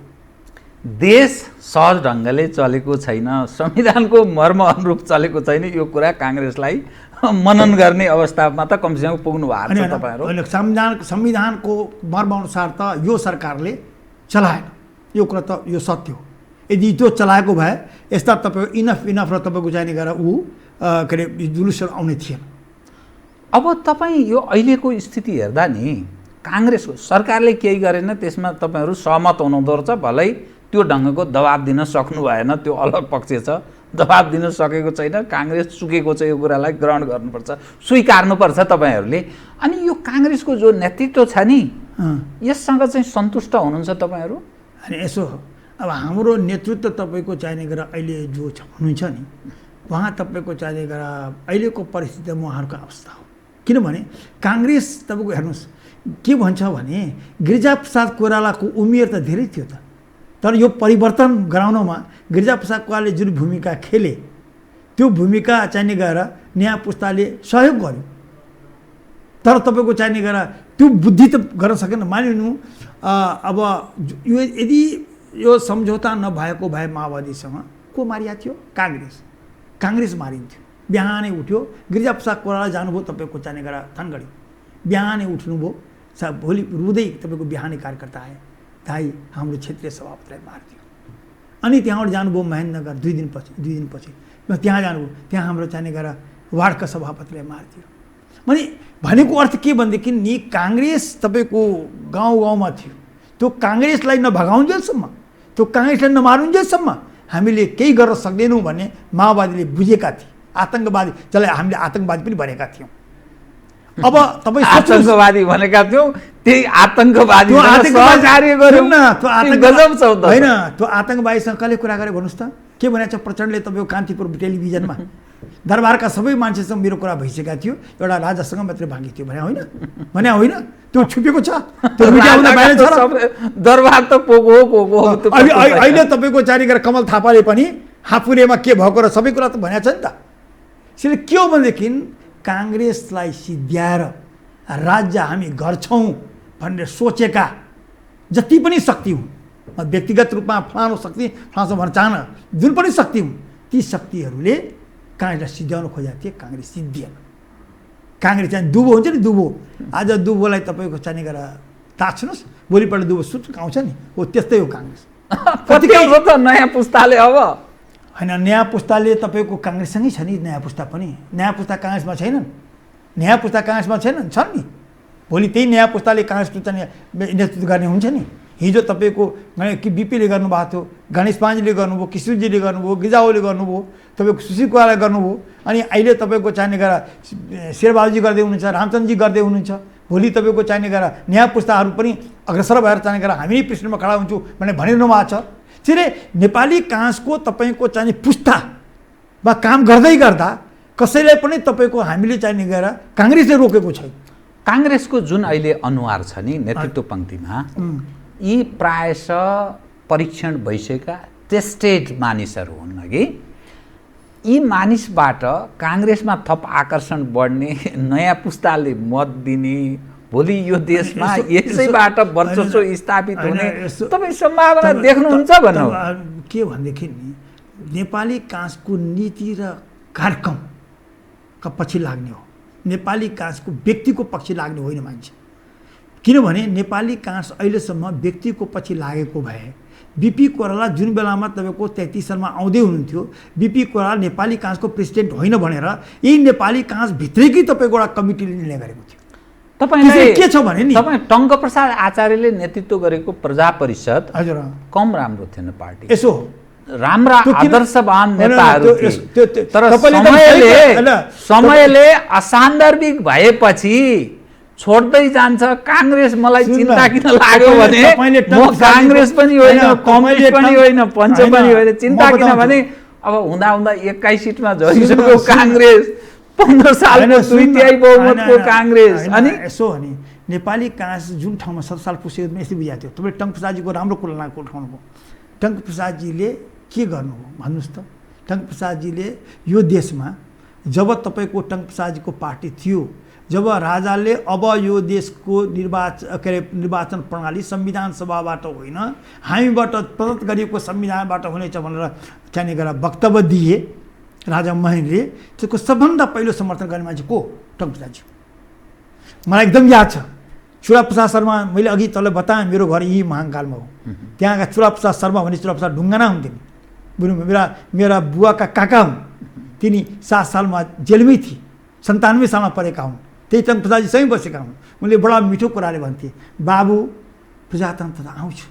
[SPEAKER 7] देश सहज ढङ्गले चलेको छैन, संविधानको मर्म अनुरूप चलेको छैन, यो कुरा काङ्ग्रेसलाई मनन गर्ने अवस्थामा त कमसेकम पुग्नु भएको छ तपाईँहरू।
[SPEAKER 8] संविधानको मर्मअनुसार त यो सरकारले चलाएन, यो कुरा त यो सत्य हो। यदि त्यो चलाएको भए यस्ता तपाईँको इनफ र तपाईँको चाहिने गरेर के अरे जुलुसहरू आउने थिएन।
[SPEAKER 7] अब तपाईँ यो अहिलेको स्थिति हेर्दा नि काङ्ग्रेसको सरकारले केही गरेन, त्यसमा तपाईँहरू सहमत हुनुहुँदो रहेछ। भलै त्यो ढङ्गको दबाब दिन सक्नु भएन, त्यो अलग पक्ष छ। दबाब दिन सकेको छैन, काङ्ग्रेस चुकेको छ, यो कुरालाई ग्रहण गर्नुपर्छ, स्वीकार्नुपर्छ तपाईँहरूले। अनि यो काङ्ग्रेसको जो नेतृत्व छ नि यससँग चाहिँ सन्तुष्ट हुनुहुन्छ तपाईँहरू?
[SPEAKER 8] अनि यसो अब हाम्रो नेतृत्व तपाईँको चाहिने गरेर अहिले जो हुनुहुन्छ नि उहाँ तपाईँको चाहिने गरेर अहिलेको परिस्थितिमा उहाँहरूको अवस्था हो। किनभने काङ्ग्रेस तपाईँको हेर्नुहोस् के भन्छ भने गिरिजाप्रसाद कोइरालाको उमेर त धेरै थियो त, तर यो परिवर्तन गराउनमा गिरिजाप्रसाद कोइरालाले जुन भूमिका खेले त्यो भूमिका चाहिने गरेर नयाँ पुस्ताले सहयोग गर्यो। तर तपाईँको चाहिने गरेर त्यो बुद्धि त गर्न सकेन। मानिलिनु अब यो यदि यो सम्झौता नभएको भए माओवादीसँग को मारिया थियो? काङ्ग्रेस मारिन्थ्यो। बिहानै उठ्यो गिरिजाप्रसाद कोइराला जानुभयो तपाईँको चाहिने गरेर थनगढी, बिहानै उठ्नुभयो, भोलि रुँदै तपाईँको बिहानै कार्यकर्ता आए, दाइ हाम्रो क्षेत्रीय सभापतिलाई मारिदियो। अनि त्यहाँबाट जानुभयो महेन्द्रनगर, दुई दिनपछि त्यहाँ जानुभयो, त्यहाँ हाम्रो चाहिने गरेर वार्डका सभापतिलाई मारिदियो। भनेको अर्थ के भनेदेखि नि काङ्ग्रेस तपाईँको गाउँमा थियो, त्यो काङ्ग्रेसलाई नभगाउन्जेलसम्म, त्यो काङ्ग्रेसलाई नमारुन्जेलसम्म हामीले केही गर्न सक्दैनौँ भन्ने माओवादीले बुझेका थिए। आतङ्कवादी जसलाई हामीले आतङ्कवादी पनि भनेका थियौँ। अब तपाईँ
[SPEAKER 7] आतङ्कवादी भनेका थियौँ, त्यही आतङ्कवादी
[SPEAKER 8] होइन, त्यो आतङ्कवादीसँग कसले कुरा गरे भन्नुहोस् त? के भनेको छ प्रचण्डले तपाईँको कान्तिपुर टेलिभिजनमा दरबारका सबै मान्छेसँग मेरो कुरा भइसकेका थियो, एउटा राजासँग मात्रै बाँकी थियो भने होइन त्यो छुपेको छ, त्यो मिडियामा बाहिर छ।
[SPEAKER 7] दरबार त पोको
[SPEAKER 8] अहिले तपाईँको चारिगर कमल थापाले पनि हापुरेमा के भएको र सबै कुरा त भनेको छ नि त। त्यसैले के हो भनेदेखि काङ्ग्रेसलाई सिद्ध्याएर राज्य हामी गर्छौँ भनेर सोचेका जति पनि शक्ति हुन्, व्यक्तिगत रूपमा फलानु शक्ति फलानु भन्न चाहन, जुन पनि शक्ति हुन् ती शक्तिहरूले काङ्ग्रेसलाई सिद्ध्याउन खोजेका थिए, काङ्ग्रेस सिद्धिएन। काङ्ग्रेस चाहिँ दुबो हुन्छ नि, दुबो आज दुबोलाई तपाईँको चाहिँ गरेर ताछ्नुहोस्, भोलिपल्ट दुबो सुट आउँछ नि, हो त्यस्तै हो काङ्ग्रेस।
[SPEAKER 7] नयाँ पुस्ताले अब
[SPEAKER 8] होइन, नयाँ पुस्ताले तपाईँको काङ्ग्रेससँगै छ नि, नयाँ पुस्ता पनि। नयाँ पुस्ता काङ्ग्रेसमा छैनन्, नयाँ पुस्ता काङ्ग्रेसमा छैनन्, छन् नि। भोलि त्यही नयाँ पुस्ताले काङ्ग्रेसको चाहिँ नेतृत्व गर्ने हुन्छ नि। हिजो तपाईँको बिपीले गर्नुभएको थियो, गणेश पाँजीले गर्नुभयो, किशोरजीले गर्नुभयो, गिजाओले गर्नुभयो, तपाईँको सुशील कुमारले गर्नुभयो, अनि अहिले तपाईँको चाहिने गरेर शेरबहादुरजी गर्दै हुनुहुन्छ, रामचन्द्रजी गर्दै हुनुहुन्छ। भोलि तपाईँको चाहिने गरेर नयाँ पुस्ताहरू पनि अग्रसर भएर चाहिने गरेर हामी नै पृष्ठमा खडा हुन्छौँ भनेर भनिरहनु भएको छ। त्यसैले नेपाली काङ्ग्रेसको तपाईँको चाहिने पुस्तामा काम गर्दै गर्दा कसैलाई पनि तपाईँको हामीले चाहिने गरेर काङ्ग्रेसले रोकेको छैन।
[SPEAKER 7] काङ्ग्रेसको जुन अहिले अनुहार छ नि नेतृत्व पङ्क्तिमा, यी प्रायशः परीक्षण भइसकेका टेस्टेड मानिसहरू हुन् कि यी मानिसबाट काङ्ग्रेसमा थप आकर्षण बढ्ने, नयाँ पुस्ताले मत दिने, भोलि यो देशमा यसैबाट वर्चस्व स्थापित हुने तपाईँ सम्भावना देख्नुहुन्छ भन्नु
[SPEAKER 8] के भनेदेखि नि नेपाली काङ्ग्रेसको नीति र कार्यक्रमका पछि लाग्ने हो, नेपाली काङ्ग्रेसको व्यक्तिको पछि लाग्ने होइन मान्छे। किनभने नेपाली काङ्ग्रेस अहिलेसम्म व्यक्तिको पछि लागेको भए बिपी कोइराला जुन बेलामा तपाईँको 33 सालमा आउँदै हुनुहुन्थ्यो, बिपी कोइराला नेपाली काङ्ग्रेसको प्रेसिडेन्ट होइन भनेर यही नेपाली काङ्ग्रेस भित्रैकै तपाईँको एउटा कमिटीले निर्णय गरेको थियो।
[SPEAKER 7] तपाईँलाई
[SPEAKER 8] के छ भने नि
[SPEAKER 7] तपाईँ टङ्कप्रसाद आचार्यले नेतृत्व गरेको प्रजा परिषद
[SPEAKER 8] हजुर
[SPEAKER 7] कम राम्रो थिएन पार्टी,
[SPEAKER 8] यसो
[SPEAKER 7] राम्रा आदर्शवान नेताहरू थिए, तर समयले असान्दर्भिक भएपछि छोड्दै जान्छ। काङ्ग्रेस मलाई चिन्ता किन लाग्यो भने म काङ्ग्रेस पनि होइन, कम्युनिस्ट पनि होइन, पञ्च पनि होइन, चिन्ता किन भने अब हुँदा हुँदा 21 सिटमा झरिसक्यो काङ्ग्रेस, 15 सालको 2/3 बहुमतको काङ्ग्रेस। अनि
[SPEAKER 8] यसो हो नि नेपाली काङ्ग्रेस जुन ठाउँमा 7 साल पुगेको यस्तै बुझाएको थियो। तपाईँले टङ्कप्रसादजीको राम्रो कुरा उठाउनुभयो। टङ्कप्रसादजीले के गर्नुभयो भन्नुहोस् त? टङ्कप्रसादजीले यो देशमा जब तपाईँको टङ्कप्रसादजीको पार्टी थियो, जब राजाले अब यो देशको निर्वाचन प्रणाली संविधान सभाबाट होइन हामीबाट प्रदत्त गरिएको संविधानबाट हुनेछ भनेर चाहिने गरेर वक्तव्य दिए राजा महेन्द्रले, त्यसको सबभन्दा पहिलो समर्थन गर्ने मान्छे को? टङ्कप्रसादजी। मलाई एकदम याद छ चुडाप्रसाद शर्मा, मैले अघि तँलाई बताएँ मेरो घर यही महाङ्कालमा हो, त्यहाँका चुडाप्रसाद शर्मा भने चुडाप्रसाद ढुङ्गाना हुन्थ्यो, मेरा बुवाका काका हुन्, तिनी 7 सालमा जेलमै थिए, 97 सालमा परेका हुन्, त्यही टङ्कप्रसादजीसँगै बसेका हुन्। उनले बडा मिठो कुराले भन्थे, बाबु प्रजातन्त्र त आउँछु,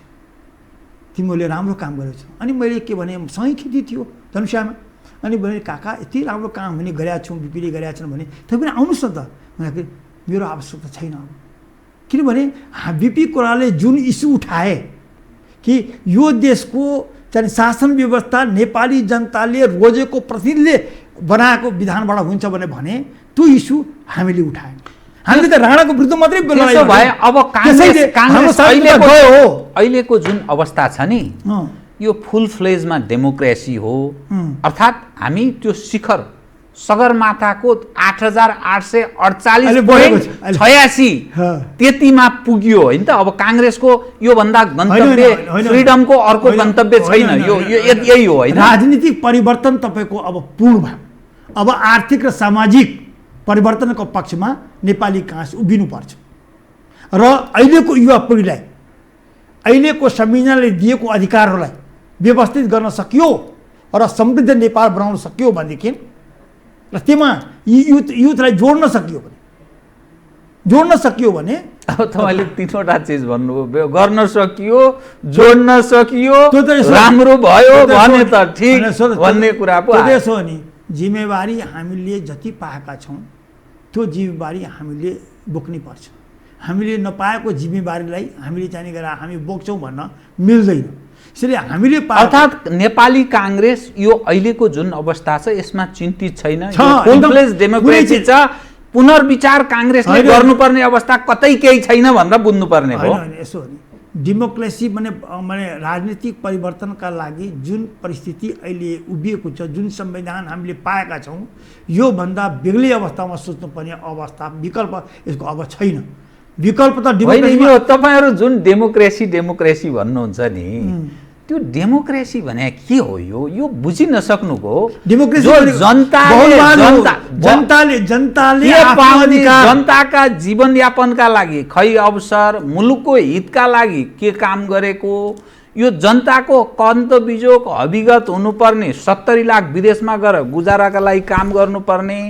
[SPEAKER 8] तिमीले राम्रो काम गरेछौ। अनि मैले के भने सँगै खेती थियो धनुषामा, अनि भने काका यति राम्रो काम भने गरेका छौँ, बिपीले गरेका छन् भने तपाईँ पनि आउनुहोस् न त। मलाई मेरो आवश्यकता छैन अब, किनभने बिपी कोइरालाले जुन इस्यु उठाए कि यो देशको चाहिँ शासन व्यवस्था नेपाली जनताले रोजेको प्रतिनिधिले बनाएको विधानबाट हुन्छ भने त्यो इस्यु हामीले उठायौँ। हामीले त राणाको विरुद्ध मात्रै
[SPEAKER 7] त्यसो भए अब काङ्ग्रेस अहिलेको जुन अवस्था छ नि यो फुल फ्लेजमा डेमोक्रेसी हो, अर्थात् हामी त्यो शिखर सगरमाथाको 8848.86 त्यतिमा पुग्यो होइन त। अब काङ्ग्रेसको योभन्दा गन्तव्य फ्रिडमको अर्को गन्तव्य छैन, यो यही हो होइन।
[SPEAKER 8] राजनीतिक परिवर्तन तपाईँको अब पूर्ण भयो। अब आर्थिक र सामाजिक परिवर्तनको पक्षमा नेपाली काङ्ग्रेस उभिनुपर्छ र अहिलेको युवा पिँढीलाई अहिलेको संविधानले दिएको अधिकारहरूलाई व्यवस्थित गर्न सकियो र समृद्ध नेपाल बनाउन सकियो भनेदेखि र त्यसमा युथलाई जोड्न सकियो भने
[SPEAKER 7] अब तपाईँले 3वटा चिज भन्नुभयो, गर्न सकियो, जोड्न सकियो, राम्रो भयो भने त ठिक भन्ने कुरा पो
[SPEAKER 8] त्यसो हो नि। जिम्मेवारी हामीले जति पाएका छौँ त्यो जिम्मेवारी हामीले बोक्नै पर्छ। हामीले नपाएको जिम्मेवारीलाई हामीले चाहिने गरेर हामी बोक्छौँ भन्न मिल्दैन। यसले हामीले
[SPEAKER 7] अर्थात् नेपाली काङ्ग्रेस यो अहिलेको जुन अवस्था छ यसमा चिन्तित छैन,
[SPEAKER 8] छ,
[SPEAKER 7] फुल
[SPEAKER 8] एकदम
[SPEAKER 7] फ्लेज डेमोक्रेसी छ, पुनर्विचार काङ्ग्रेसले
[SPEAKER 8] होइन,
[SPEAKER 7] गर्नुपर्ने अवस्था कतै केही छैन भनेर बुझ्नुपर्ने हो।
[SPEAKER 8] होइन यसो हो नि, डेमोक्रेसी माने राजनीतिक परिवर्तनका लागि जुन परिस्थिति अहिले उभिएको छ, जुन संविधान हामीले पाएका छौँ, योभन्दा बेग्लै अवस्थामा सोच्नुपर्ने अवस्था विकल्प यसको अब छैन। विकल्प त
[SPEAKER 7] होइन, यो तपाईँहरू जुन डेमोक्रेसी भन्नुहुन्छ नि, त्यो डेमोक्रेसी भने के हो? यो बुझि नसक्नुको
[SPEAKER 8] डेमोक्रेसी जनताले
[SPEAKER 7] जनताका जीवनयापनका लागि खै अवसर, मुलुकको हितका लागि के काम गरेको, यो जनताको कन्त बिजोक अभिगत हुनुपर्ने, 70 लाख विदेशमा गएर गुजाराका लागि काम गर्नुपर्ने,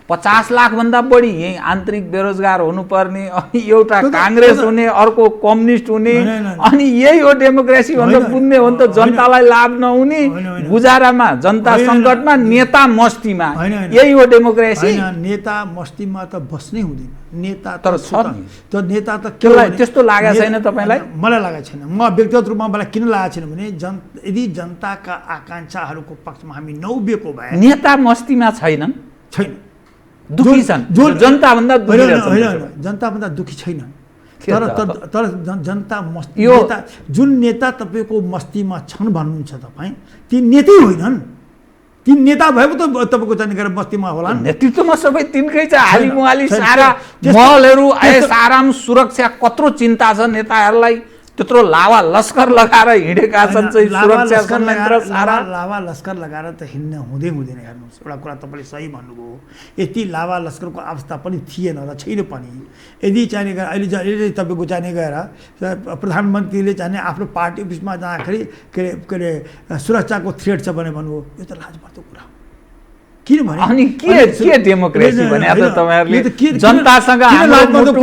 [SPEAKER 7] 50 लाखभन्दा बढी यही आन्तरिक बेरोजगार हुनुपर्ने, अनि एउटा काङ्ग्रेस हुने, अर्को कम्युनिस्ट हुने, अनि यही हो डेमोक्रेसी भनेर बुझ्ने हो नि त। जनतालाई लाभ नहुने, गुजारामा जनता सङ्कटमा, नेता मस्तीमा, यही हो डेमोक्रेसी।
[SPEAKER 8] नेता मस्तीमा त बस्नै हुँदैन, नेता
[SPEAKER 7] तर छ नि,
[SPEAKER 8] त्यो नेता त
[SPEAKER 7] त्यस्तो लागेको छैन तपाईँलाई?
[SPEAKER 8] मलाई लागेको छैन, म व्यक्तिगत रूपमा मलाई किन लागेको छैन भने यदि जनताका आकाङ्क्षाहरूको पक्षमा हामी नउभिएको भए
[SPEAKER 7] नेता मस्तीमा छैनन्, दुखी छन्, जनताभन्दा दुखी
[SPEAKER 8] होइन, जनताभन्दा दुखी छैन, तर जनता मस्ती नेता जुन नेता तपाईँको मस्तीमा छन् भन्नुहुन्छ तपाईँ, ती नेतै होइनन्। ती नेता भएको त तपाईँको चाहिँ मस्तीमा होला।
[SPEAKER 7] नेतृत्वमा सबै तिनकै छ, हालिमुहाली सारा महलहरू, आराम सुरक्षा कत्रो चिन्ता छ नेताहरूलाई, त्यत्रो लावा लस्कर लगाएर हिँडेका छन् चाहिँ सुरक्षा संयन्त्र सारा।
[SPEAKER 8] लावा लस्कर लगाएर त हिँड्न हुँदैन। हेर्नुहोस्, एउटा कुरा तपाईँले सही भन्नुभयो, यति लावा लस्करको अवस्था पनि थिएन र छैन पनि। यदि चाहिने गएर अहिले तपाईँको चाहिने गएर प्रधानमन्त्रीले चाहिने आफ्नो पार्टी अफिसमा जाँदाखेरि के अरे सुरक्षाको थ्रेट छ भने भन्नुभयो, यो त लाजमर्दो कुरा हो। किनभने
[SPEAKER 7] अनि के डेमोक्रेसी भने त तपाईहरुले जनतासँग हाम्रो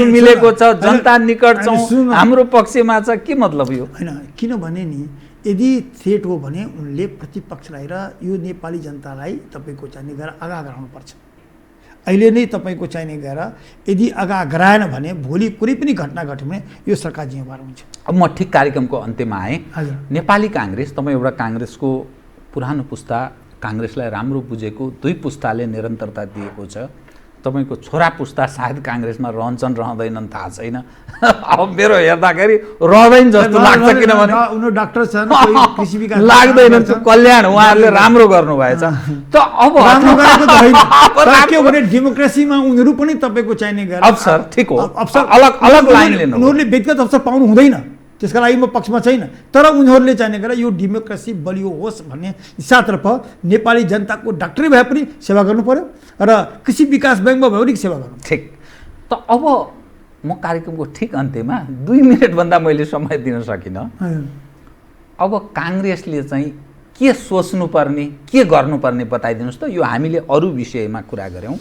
[SPEAKER 7] मिलेको छ, जनता निकट छौं, हाम्रो पक्षमा छ, के मतलब यो?
[SPEAKER 8] हैन, किनभने नि यदि थ्रेट हो भने उनले प्रतिपक्षलाई र यो नेपाली जनतालाई तपाईको चाहिने गरेर अगा गराउनु पर्छ। अहिले नै तपाईको चाहिने गरेर यदि अगा गराएन भने भोलि कुनै पनि घटना घट्यो भने यो सरकार जिम्मेवार हुन्छ।
[SPEAKER 7] अब म ठिक कार्यक्रमको अन्त्यमा आएँ। नेपाली कांग्रेस, तपाई एउटा कांग्रेसको पुरानो पुस्ता, कांग्रेसलाई राम्रो बुझेको, दुई पुस्ताले निरन्तरता दिएको छ। तपाईको छोरा पुस्ता सायद कांग्रेसमा रहन्छन् रहँदैनन् थाहा छैन। अब मेरो हेर्दाखेरि रहदैन जस्तो लाग्छ, किनभने
[SPEAKER 8] उनीहरु डाक्टर छन्, कृषि विकास
[SPEAKER 7] लाग्दैन, त्यो कल्याण उहाँहरूले राम्रो गर्नु भएछ। त अब
[SPEAKER 8] राम्रो गरेको त होइन, तर के हो भने डेमोक्रेसीमा उनीहरु पनि तपाईको चाहिने गरेर
[SPEAKER 7] अवसर, ठीक हो, अवसर अलग अलग लाइन लिनु,
[SPEAKER 8] उनीहरुले व्यक्तिगत अवसर पाउनु हुँदैन, त्यसका लागि म पक्षमा छैन। तर उनीहरुले चाहिने गरेर यो डेमोक्रेसी बलियो होस् भन्ने दिशातर्फ नेपाली जनताको डाक्टरै भए पनि सेवा गर्नु पर्यो र कृषि विकास बैंकमा भए पनि सेवा गर्नु।
[SPEAKER 7] ठीक। त अब म कार्यक्रमको ठिक अन्त्यमा 2 मिनेट भन्दा मैले समय दिन सकिनँ। अब कांग्रेसले चाहिँ के सोच्नुपर्ने, के गर्नुपर्ने बताइदिनुस् त। यो हामीले अरु विषयमा कुरा गर्यौं।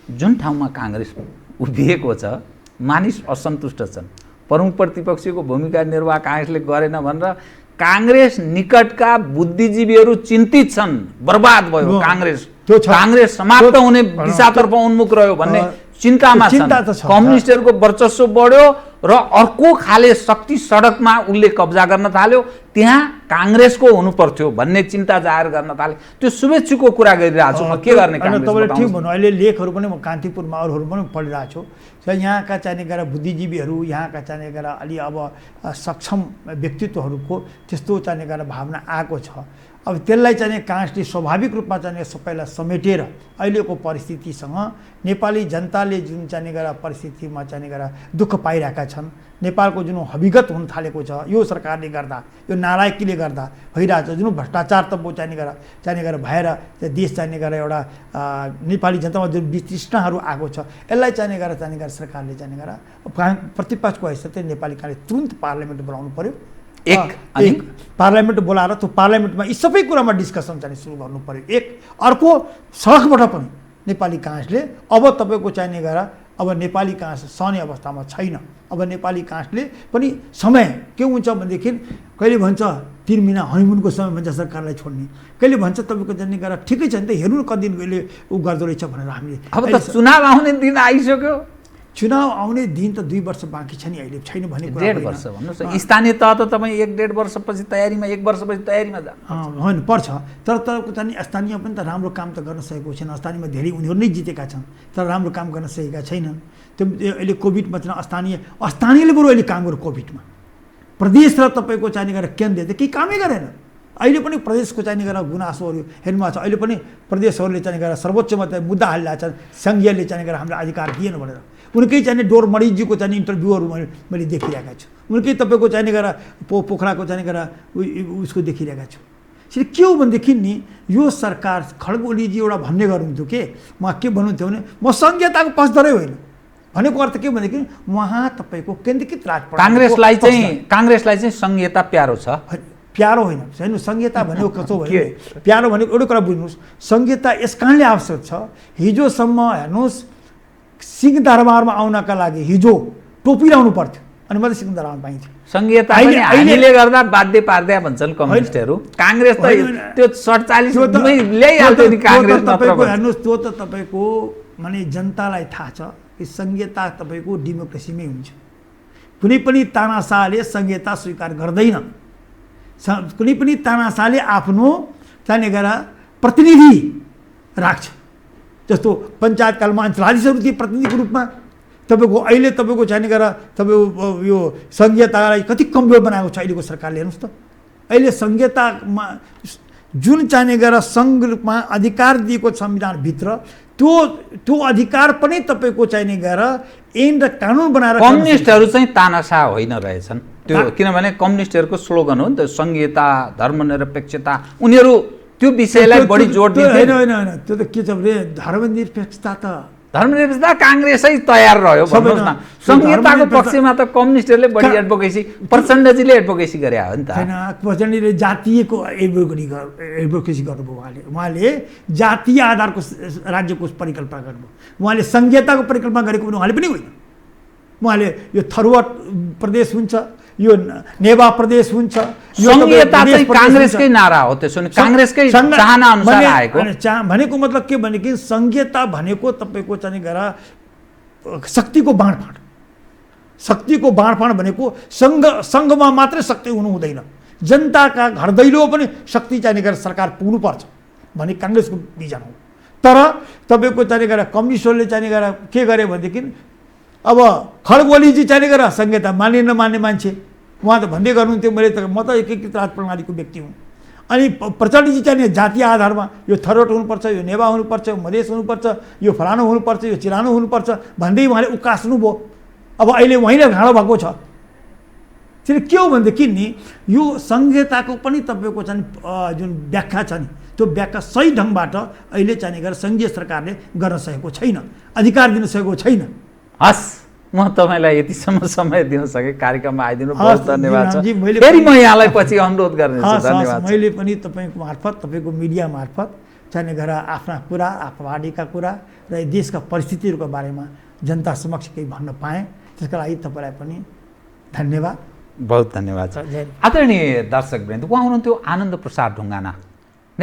[SPEAKER 7] जुन ठाउँमा कांग्रेस उभिएको छ, मानिस असन्तुष्ट छन्, प्रमुख प्रतिपक्षीको भूमिका निर्वाह कांग्रेसले गरेन भनेर कांग्रेस निकटका बुद्धिजीवीहरू चिन्तित छन्। बर्बाद भयो कांग्रेस, कांग्रेस समाप्त हुने दिशातर्फ उन्मुख रह्यो भन्ने चिन्तामा छन्। कम्युनिस्टहरूको वर्चस्व बढ्यो र अर्को खाले शक्ति सडकमा उनले कब्जा गर्न थाल्यो, त्यहाँ कांग्रेसको हुनु पर्थ्यो भन्ने चिन्ता जाहेर गर्न थाले। त्यो शुभेच्छुको कुरा गरिरहेको छु म। के गर्ने कांग्रेस?
[SPEAKER 8] तपाईले ठीक भन्नु। अहिले लेखहरू पनि म कान्तिपुरमा अरूहरू पनि पढिरहेको छु। यहाँका चाहिने गरेर बुद्धिजीवीहरू, यहाँका चाहिने गरेर अलि अब सक्षम व्यक्तित्वहरूको त्यस्तो चाहिने गरेर भावना आएको छ। अब त्यसलाई चाहिँ कांग्रेसले स्वाभाविक रूपमा चाहिँ सबैलाई समेटेर अहिलेको परिस्थितिसँग नेपाली जनताले जुन चाहिने गरेर परिस्थितिमा चाहिने गरेर दुःख पाइरहेका छन्, नेपालको जुन हविगत हुन थालेको छ यो सरकारले गर्दा, यो नालायकीले गर्दा भइरहेछ, जुन भ्रष्टाचार त चाहिने गरेर भएर देश चाहिने गरेर एउटा नेपाली जनतामा जुन वितृष्णाहरू आएको छ, यसलाई चाहिने गरेर सरकारले चाहिने गरेर प्रतिपक्षको हैसियतले नेपाली कांग्रेस तुरन्त पार्लियामेन्ट बोलाउनु पर्यो। एक पार्लियामेन्ट बोलाएर त्यो पार्लियामेन्टमा यी सबै कुरामा डिस्कसन चाहिँ सुरु गर्नु पर्यो। एक अर्को सडकबाट पनि नेपाली कांग्रेसले अब तपाईको चाहिने गरेर अब नेपाली कांग्रेस सहने अवस्थामा छैन। अब नेपाली कांग्रेसले पनि समय के हुन्छ भनेदेखि कहिले भन्छ 3 महिना हनीमुनको समय भन्छ सरकारलाई छोड्ने, कहिले भन्छ तपाईको जाने गरेर ठिकै छ नि त, हेर्नु कति दिन उ गर्दो रहेछ भनेर हामीले।
[SPEAKER 7] अब त चुनाव आउने दिन आइसक्यो,
[SPEAKER 8] चुनाव आउने दिन त 2 वर्ष बाँकी छ नि, अहिले छैन भन्ने कुरा
[SPEAKER 7] 1.5 वर्ष भन्नुहोस् न। स्थानीय तह त तपाईँ 1.5 वर्षपछि तयारीमा, 1 वर्षपछि तयारीमा
[SPEAKER 8] होइन पर्छ। तर चाहिँ स्थानीय पनि त राम्रो काम त गर्न सकेको छैन। स्थानीयमा धेरै उनीहरू नै जितेका छन् तर राम्रो काम गर्न सकेका छैनन्। त्यो अहिले कोभिडमा चाहिँ स्थानीयले बरु अहिले काम गर्यो कोभिडमा। प्रदेश र तपाईँको चाहिने गरेर केन्द्रले त केही कामै गरेन। अहिले पनि प्रदेशको चाहिने गरेर गुनासोहरू हेर्नुभएको छ। अहिले पनि प्रदेशहरूले चाहिने गरेर सर्वोच्चमा त मुद्दा हालिरहेको छ, सङ्घीयले चाहिने गरेर हामीलाई अधिकार दिएन भनेर। उनकै चाहिने डोर मणिजीको चाहिने इन्टरभ्यूहरू मैले देखिरहेका छु। उनकै तपाईँको चाहिने गरेर पोखराको चाहिने गरेर उसको देखिरहेका छु। यसरी के हो भनेदेखि नि यो सरकार खड्ग ओलीजी एउटा भन्ने गर्नुहुन्थ्यो के, उहाँ के भन्नुहुन्थ्यो भने म सङ्घीयताको पक्षधरै होइन भनेको अर्थ के भनेदेखि उहाँ तपाईँको केन्द्रीकृत राज
[SPEAKER 7] काङ्ग्रेसलाई चाहिँ सङ्घीयता प्यारो छ।
[SPEAKER 8] प्यारो होइन, हेर्नु सङ्घीयता भनेको कस्तो भयो, प्यारो भनेको एउटा कुरा बुझ्नुहोस्। सङ्घीयता यस कारणले आवश्यक छ, हिजोसम्म हेर्नुहोस् सिंहदरबारमा आउनका लागि हिजो टोपी लाउनु पर्थ्यो अनि मात्रै सिंहदरबारमा पाइन्थ्यो।
[SPEAKER 7] सङ्घीयता पनि हामीले गर्दा बाध्य पार्दै भन्छन् कम्युनिस्टहरू। काङ्ग्रेस त त्यो 47 ल्याइहाल्थ्यो नि काङ्ग्रेस।
[SPEAKER 8] तपाईँको हेर्नुहोस् त्यो त तपाईँको माने जनतालाई थाहा छ कि सङ्घीयता तपाईँको डेमोक्रेसीमै हुन्छ। कुनै पनि तानाशाहले सङ्घीयता स्वीकार गर्दैन। कुनै पनि तानाशाहले आफ्नो चाहिने गरेर प्रतिनिधि राख्छ। जस्तो पञ्चायतकालमा अञ्चलाधीशहरू थिए प्रतिनिधिको रूपमा। तपाईँको अहिले तपाईँको चाहिने गरेर तपाईँको यो सङ्घीयतालाई कति कमजोर बनाएको छ अहिलेको सरकारले। हेर्नुहोस् त अहिले सङ्घीयतामा जुन चाहिने गरेर सङ्घमा अधिकार दिएको संविधानभित्र त्यो अधिकार पनि तपाईँको चाहिने गरेर ऐन र कानुन बनाएर।
[SPEAKER 7] कम्युनिस्टहरू चाहिँ तानाशाह होइन रहेछन् त्यो, किनभने कम्युनिस्टहरूको स्लोगन हो नि त सङ्घीयता, धर्मनिरपेक्षता। उनीहरू त्यो विषयलाई बढी जोड दिन्छन्।
[SPEAKER 8] होइन त्यो त के छ भने धर्मनिरपेक्षता
[SPEAKER 7] काङ्ग्रेसै तयार रह्यो भन्नुहोस् न। सङ्घीयताको पक्षमा त कम्युनिस्टहरूले बढी एडभोकेसी, प्रचण्डजीले एडभोकेसी गरे हो नि त।
[SPEAKER 8] होइन, प्रचण्डले जातीयको एडभोकेसी गर्नुभयो। उहाँले जातीय आधारको राज्यको परिकल्पना गर्नुभयो। उहाँले सङ्घीयताको परिकल्पना गरेको पनि उहाँले पनि होइन। उहाँले यो थरुवाट प्रदेश हुन्छ, यो नेवा प्रदेश हुन्छ।
[SPEAKER 7] सङ्घीयता चाहिँ काङ्ग्रेसकै नारा हो, त्यसो भने काङ्ग्रेसकै चाहना अनुसार आएको
[SPEAKER 8] भनेको मतलब के भनेदेखि सङ्घीयता भनेको तपाईँको चाहिँ गरेर शक्तिको बाँडफाँड। शक्तिको बाँडफाँड भनेको सङ्घमा मात्रै शक्ति हुनु हुँदैन, जनताका घर दैलो पनि शक्ति चाहिने गरेर सरकार पुग्नुपर्छ भन्ने काङ्ग्रेसको विजन हो। तर तपाईँको चाहिने गरेर कम्युनिस्टहरूले चाहिने गरेर के गरे भनेदेखि अब खड्ग ओलीजी चाहिने गरेर सङ्घीयता मान्ने नमान्ने मान्छे उहाँ त भन्दै गर्नुहुन्थ्यो म त एकीकृत राज प्रणालीको व्यक्ति हुँ। अनि प्रचण्डजी चाहिने जातीय आधारमा यो थरोट हुनुपर्छ, यो नेवा हुनुपर्छ, यो मधेस हुनुपर्छ, यो फलानु हुनुपर्छ, यो चिलानु हुनुपर्छ भन्दै उहाँले उकास्नुभयो। अब अहिले उहाँले घाँडो भएको छ। त्यसले के हो भनेदेखि नि यो सङ्घीयताको पनि तपाईँको चाहिँ जुन व्याख्या छ नि त्यो व्याख्या सही ढङ्गबाट अहिले चाहिने गरेर सङ्घीय सरकारले गर्न सकेको छैन, अधिकार दिन सकेको छैन।
[SPEAKER 7] हस्, म तपाईँलाई यतिसम्म समय दिन सकेँ, कार्यक्रममा आइदिनु बहुत धन्यवाद छ। फेरि म यहाँलाई पछि अनुरोध गर्नेछु। धन्यवाद।
[SPEAKER 8] मैले पनि तपाईँको मार्फत, तपाईँको मिडिया मार्फत चाहिने गरेर आफ्ना कुरा, आफ्नो पार्टीका कुरा र देशका परिस्थितिहरूको बारेमा जनता समक्ष केही भन्न पाएँ, त्यसका लागि तपाईँलाई पनि धन्यवाद।
[SPEAKER 7] बहुत धन्यवाद छ। आदरणीय दर्शकवृन्द, उहाँ हुनुहुन्थ्यो आनन्द प्रसाद ढुङ्गाना,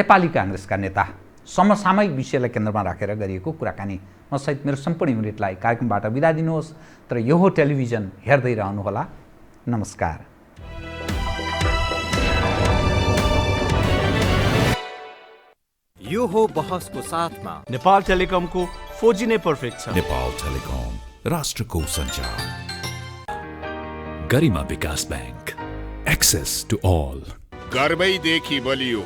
[SPEAKER 7] नेपाली काङ्ग्रेसका नेता। समसामयिक विषयलाई केन्द्रमा राखेर गरिएको कुराकानी म सहित मेरो सम्पूर्ण युनिटलाई कार्यक्रमबाट बिदा दिनुहोस्। तर यो हो टेलिभिजन, हेर्दै रहनुहोला। नमस्कार।
[SPEAKER 1] यो हो बहसको साथमा
[SPEAKER 2] नेपाल टेलिकमको 4G नै पर्फेक्ट छ।
[SPEAKER 3] नेपाल टेलिकम, राष्ट्रको सञ्चार। गरिमा विकास ब्याङ्क, एक्सेस टु अल।
[SPEAKER 4] गर्वैदेखि बलियो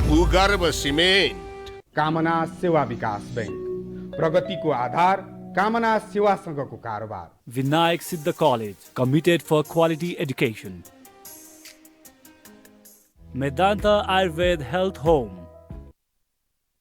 [SPEAKER 4] भूगर्भ सिमेन्ट।
[SPEAKER 5] कामना सेवा विकास बैंक, प्रगतिको आधार कामना सेवासँगको कारोबार।
[SPEAKER 6] Vinayak Siddha College, committed for quality education. Medanta Ayurved Health Home,